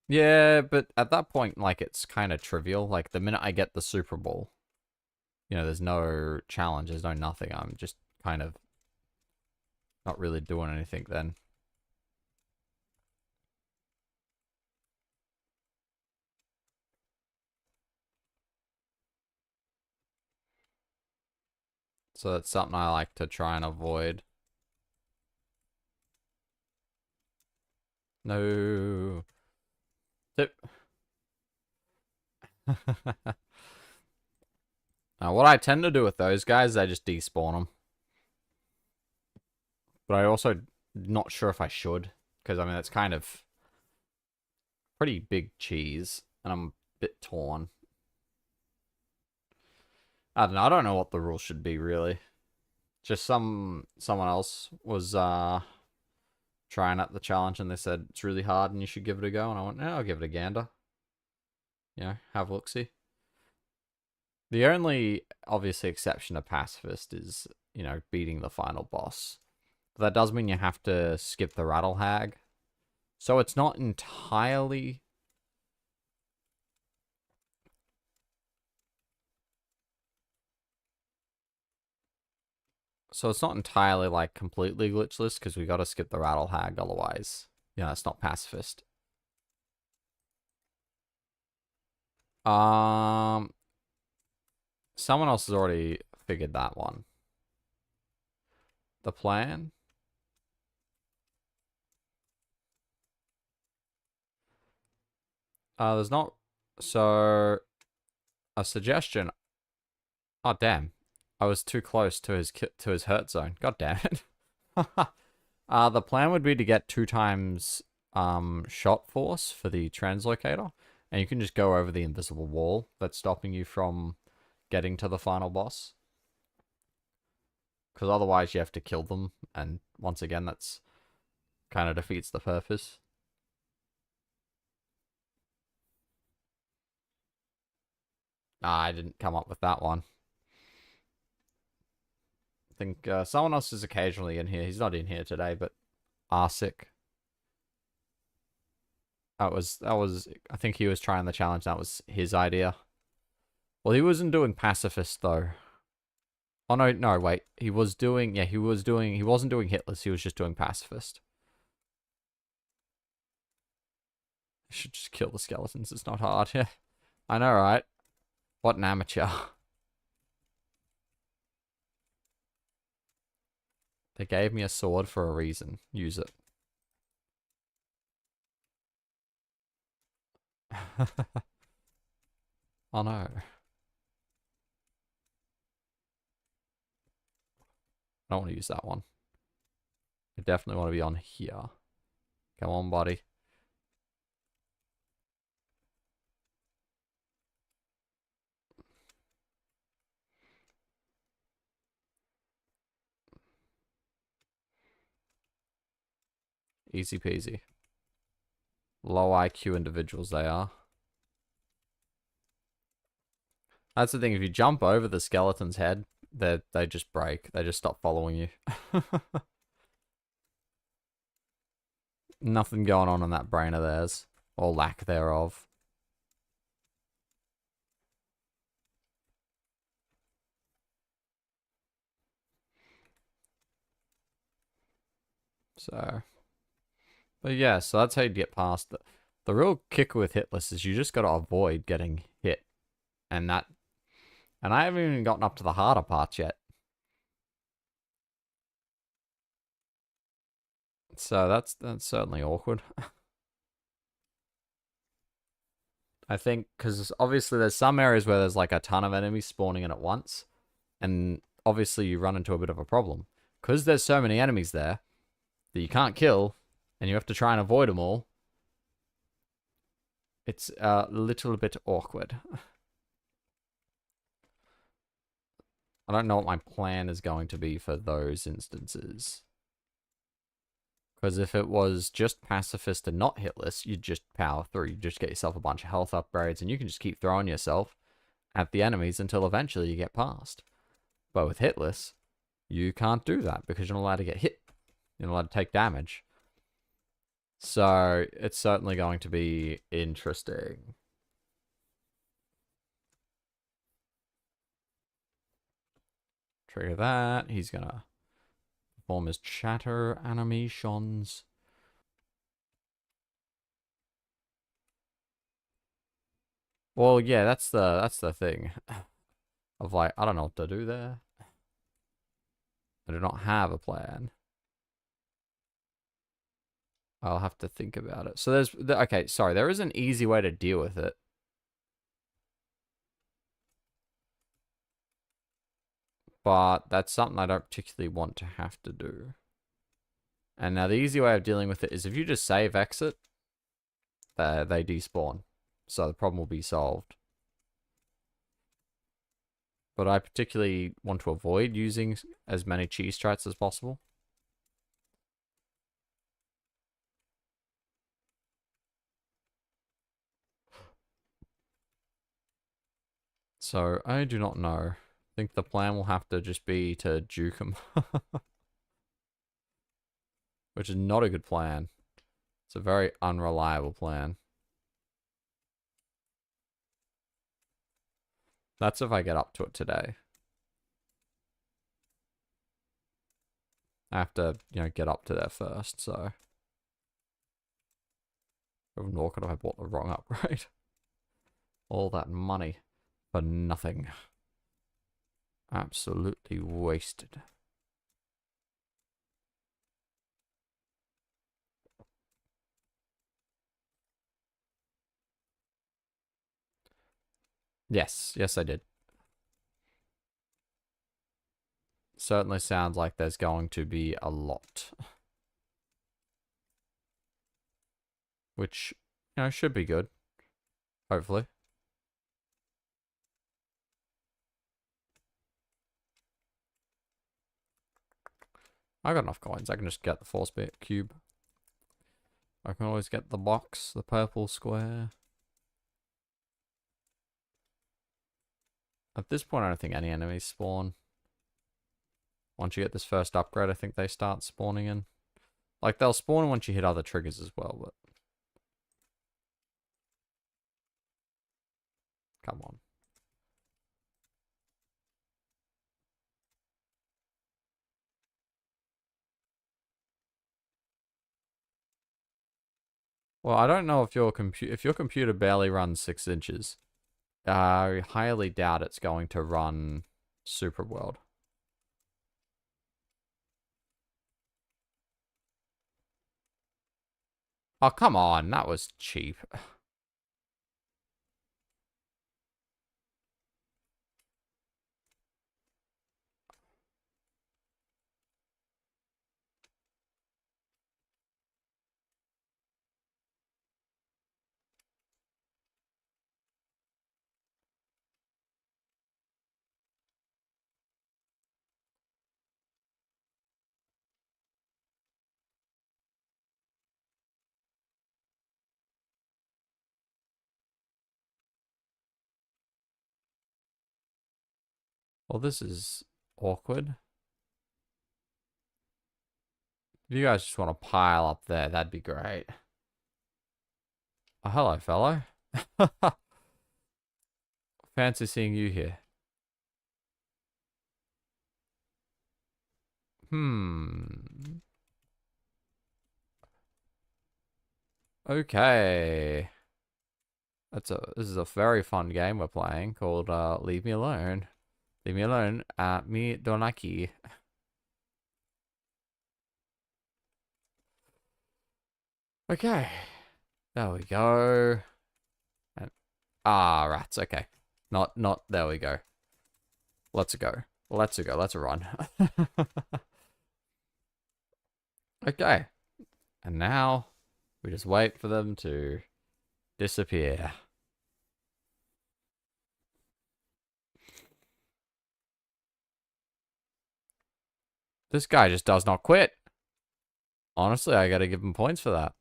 Yeah, but at that point, like, it's kind of trivial. Like, the minute I get the Super Bowl, you know, there's no challenge, there's no nothing. I'm just kind of not really doing anything then. So that's something I like to try and avoid. No. Tip. Now, what I tend to do with those guys, I just despawn them. But I also not sure if I should. Because, I mean, it's kind of pretty big cheese. And I'm a bit torn. I don't know. I don't know what the rules should be, really. Just someone else was trying out the challenge and they said it's really hard and you should give it a go. And I went, yeah, I'll give it a gander. You know, have a look-see. The only, obviously, exception to Pacifist is, you know, beating the final boss. But that does mean you have to skip the Rattle Hag. So it's not entirely... So it's not entirely, like, completely glitchless, because we got to skip the Rattle Hag, otherwise, you know, it's not Pacifist. Someone else has already figured that one. The plan? There's not... So, a suggestion... Oh, damn. I was too close to his hurt zone. God damn it. The plan would be to get 2 times shot force for the translocator. And you can just go over the invisible wall that's stopping you from getting to the final boss. Because otherwise you have to kill them. And once again, that's kind of defeats the purpose. I didn't come up with that one. I think someone else is occasionally in here. He's not in here today, but Arsic. That was, I think he was trying the challenge. That was his idea. Well, he wasn't doing Pacifist, though. Oh, no, wait. He wasn't doing Hitless. He was just doing Pacifist. I should just kill the skeletons. It's not hard. Yeah. I know, right? What an amateur. They gave me a sword for a reason. Use it. Oh no. I don't want to use that one. I definitely want to be on here. Come on, buddy. Easy peasy. Low IQ individuals they are. That's the thing, if you jump over the skeleton's head, they just break. They just stop following you. Nothing going on in that brain of theirs. Or lack thereof. So, but yeah, so that's how you get past it. The real kicker with Hitless is you just got to avoid getting hit. And that, and I haven't even gotten up to the harder parts yet. So that's certainly awkward. I think because obviously there's some areas where there's like a ton of enemies spawning in at once, and obviously you run into a bit of a problem because there's so many enemies there that you can't kill, and you have to try and avoid them all. It's a little bit awkward. I don't know what my plan is going to be for those instances. Because if it was just Pacifist and not Hitless, you'd just power through. You'd just get yourself a bunch of health upgrades, and you can just keep throwing yourself at the enemies until eventually you get past. But with Hitless, you can't do that because you're not allowed to get hit. You're not allowed to take damage. So it's certainly going to be interesting. Trigger that. He's gonna perform his chatter animations. Well, yeah, that's the thing. Of like, I don't know what to do there. I do not have a plan. I'll have to think about it. So okay, sorry, there is an easy way to deal with it. But that's something I don't particularly want to have to do. And now the easy way of dealing with it is if you just save exit, they despawn. So the problem will be solved. But I particularly want to avoid using as many cheese strats as possible. So I do not know. I think the plan will have to just be to juke them. Which is not a good plan. It's a very unreliable plan. That's if I get up to it today. I have to, get up to there first, so. Nor could I have bought the wrong upgrade. All that money for nothing. Absolutely wasted. Yes, I did. Certainly sounds like there's going to be a lot. Which, should be good. Hopefully. I got enough coins. I can just get the force bit cube. I can always get the box, the purple square. At this point, I don't think any enemies spawn. Once you get this first upgrade, I think they start spawning in. Like, they'll spawn once you hit other triggers as well, but... Come on. Well, I don't know if your computer barely runs 6 inches. I highly doubt it's going to run Supraworld. Oh, come on. That was cheap. Well, this is awkward. If you guys just want to pile up there, that'd be great. Oh, hello, fellow. Fancy seeing you here. Hmm. Okay. This is a very fun game we're playing called Leave Me Alone. Leave me alone. Me donaki. Okay. There we go. And, rats. Okay. Not. There we go. Let's go. Let's go. Let's run. Okay. And now we just wait for them to disappear. This guy just does not quit. Honestly, I gotta give him points for that.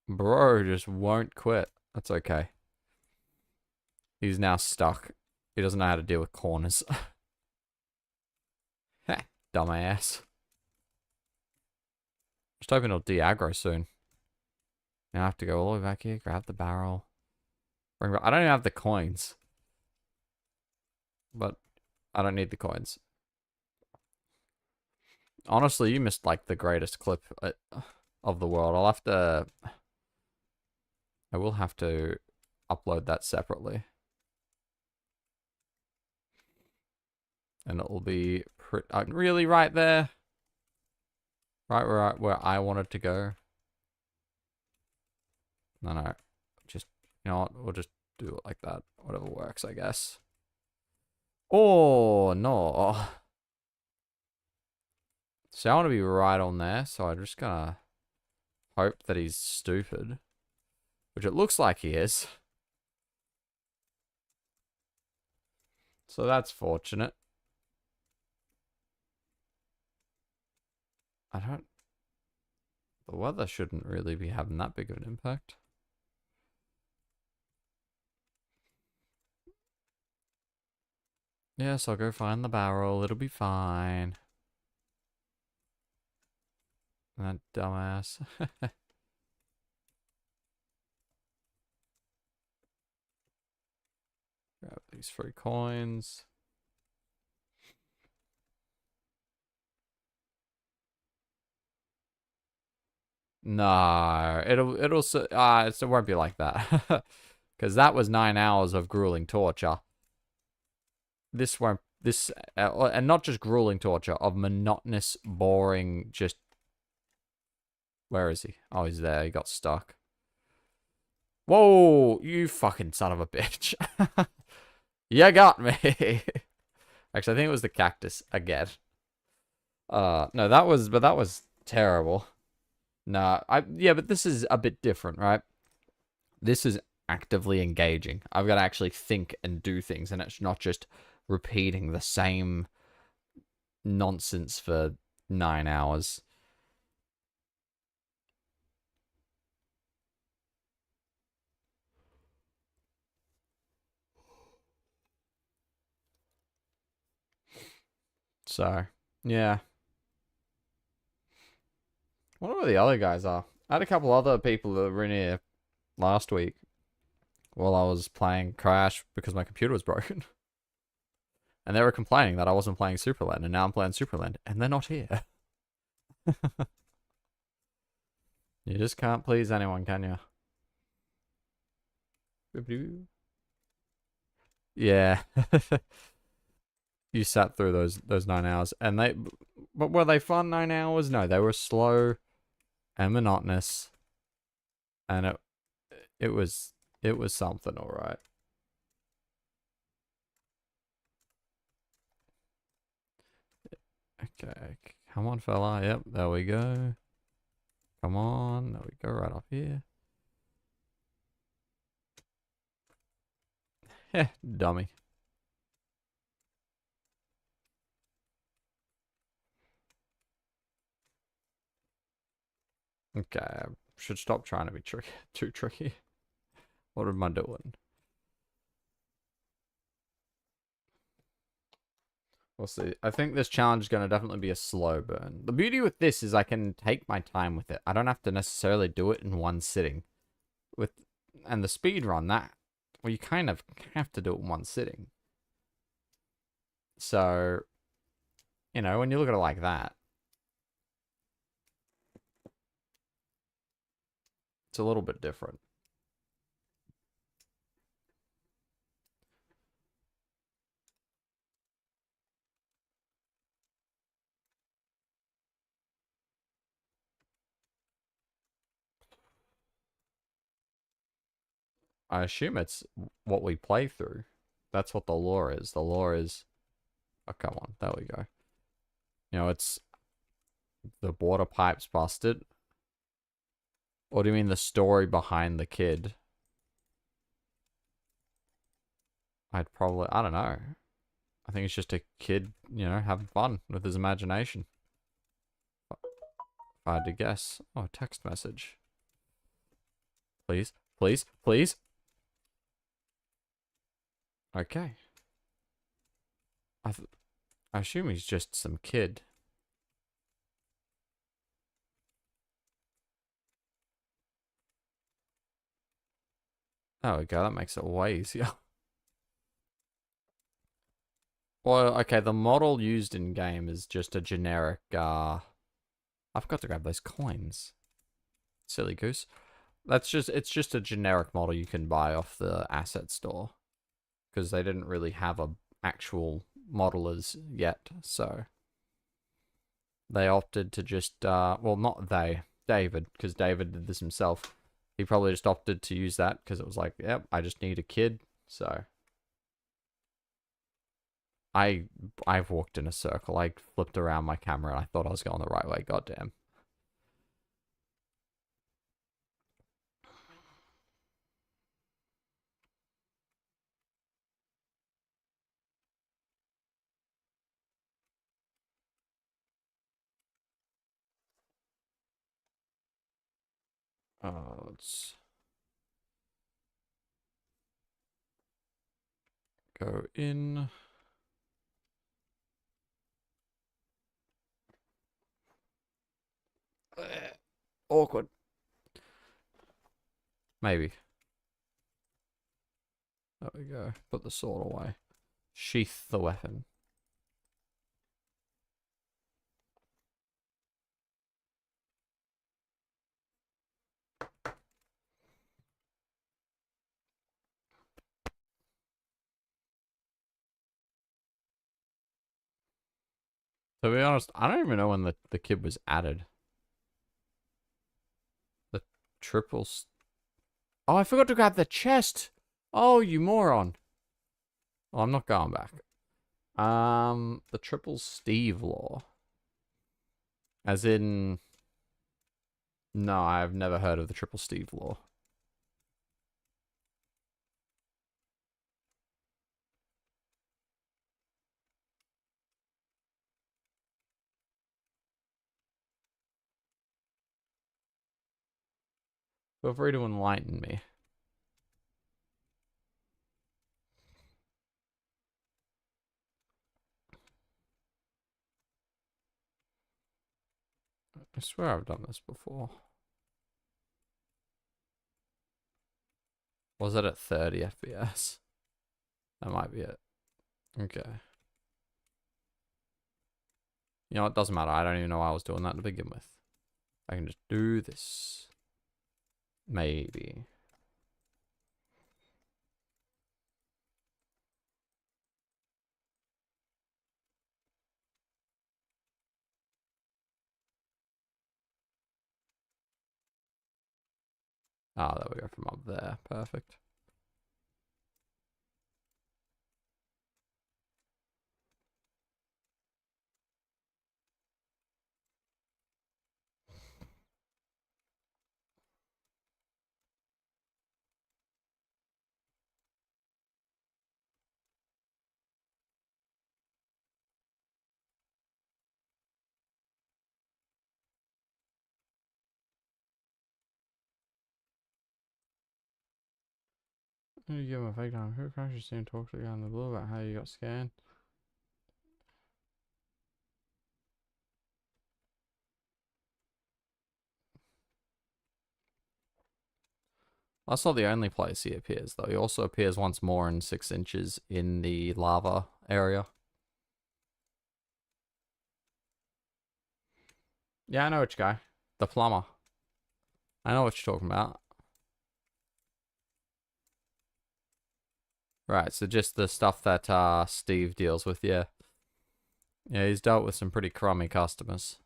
Bro just won't quit. That's okay. He's now stuck. He doesn't know how to deal with corners. Dumbass. Just hoping he'll de-aggro soon. Now I have to go all the way back here, grab the barrel. I don't even have the coins. But I don't need the coins. Honestly, you missed like the greatest clip of the world. I will have to upload that separately. And it will be really right there. Right where I wanted to go. No. Just, you know what? We'll just do it like that. Whatever works, I guess. Oh, no. So I want to be right on there. So I'm just gonna hope that he's stupid. Which it looks like he is. So that's fortunate. The weather shouldn't really be having that big of an impact. Yes, I'll go find the barrel. It'll be fine. That dumbass. Grab these 3 coins. No, it won't be like that. Because that was 9 hours of grueling torture. And not just grueling torture, of monotonous, boring, just... Where is he? Oh, he's there. He got stuck. Whoa, you fucking son of a bitch. You got me. Actually, I think it was the cactus again. No, that was terrible. Nah, yeah, but this is a bit different, right? This is actively engaging. I've got to actually think and do things, and it's not just repeating the same nonsense for 9 hours. So, yeah. I wonder where the other guys are. I had a couple other people that were in here last week while I was playing Crash because my computer was broken. And they were complaining that I wasn't playing Supraland, and now I'm playing Supraland, and they're not here. You just can't please anyone, can you? Yeah. You sat through those 9 hours, and but were they fun 9 hours? No, they were slow and monotonous, and it was something, all right. Okay, come on, fella. Yep, there we go. Come on, there we go, right up here. Heh, dummy. Okay, I should stop trying to be too tricky. What am I doing? We'll see. I think this challenge is going to definitely be a slow burn. The beauty with this is I can take my time with it. I don't have to necessarily do it in one sitting. And the speed run, well, you kind of have to do it in one sitting. So, you know, when you look at it like that, a little bit different. I assume it's what we play through. That's what the lore is. The lore is... Oh, come on. There we go. You know, it's... The water pipe's busted. Or do you mean the story behind the kid? I'd probably... I don't know. I think it's just a kid, you know, having fun with his imagination. If I had to guess. Oh, text message. Please, please, please. Okay. I assume he's just some kid. There we go, that makes it way easier. Well, okay, the model used in game is just a generic, I forgot to grab those coins. Silly goose. It's just a generic model you can buy off the asset store. Because they didn't really have a actual modelers yet, so they opted to just, well, not they, David, because David did this himself. He probably just opted to use that because it was like, yep, I just need a kid, so. I've walked in a circle. I flipped around my camera and I thought I was going the right way, goddamn. Let's go in. Awkward. Maybe. There we go. Put the sword away. Sheath the weapon. To be honest, I don't even know when the kid was added. The triples. Oh, I forgot to grab the chest. Oh, you moron. Oh, I'm not going back. The triple Steve law. As in... No, I've never heard of the triple Steve law. Feel free to enlighten me. I swear I've done this before. Was it at 30 FPS? That might be it. Okay. You know, it doesn't matter. I don't even know why I was doing that to begin with. I can just do this. Maybe. Ah, there we go from up there. Perfect. You give him a fake time. Who crashed you soon talk to the guy in the blue about how you got scanned? That's not the only place he appears, though. He also appears once more in 6 inches in the lava area. Yeah, I know which guy. The plumber. I know what you're talking about. Right, so just the stuff that Steve deals with, yeah. Yeah, he's dealt with some pretty crummy customers.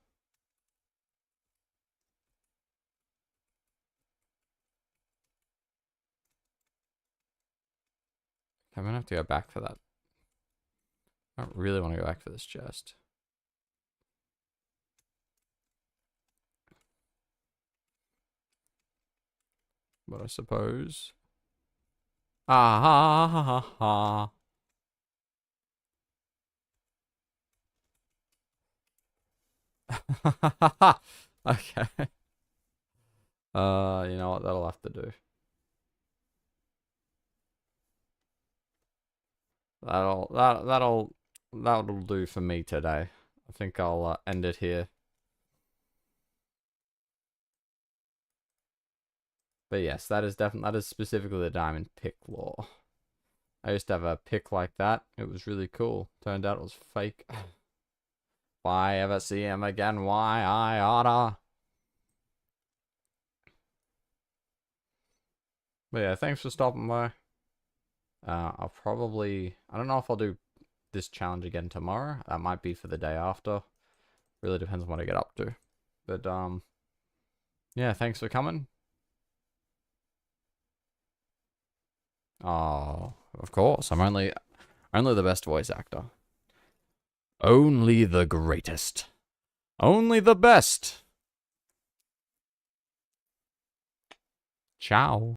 I'm gonna have to go back for that. I don't really want to go back for this chest. But I suppose. Ah ha ha ha ha. Okay. You know what? That'll have to do. That'll do for me today. I think I'll end it here. But yes, that is specifically the diamond pick lore. I used to have a pick like that. It was really cool. Turned out it was fake. If I ever see him again, why I oughta. But yeah, thanks for stopping by. I don't know if I'll do this challenge again tomorrow. That might be for the day after. Really depends on what I get up to. But yeah, thanks for coming. Oh, of course. I'm only the best voice actor. Only the greatest. Only the best. Ciao.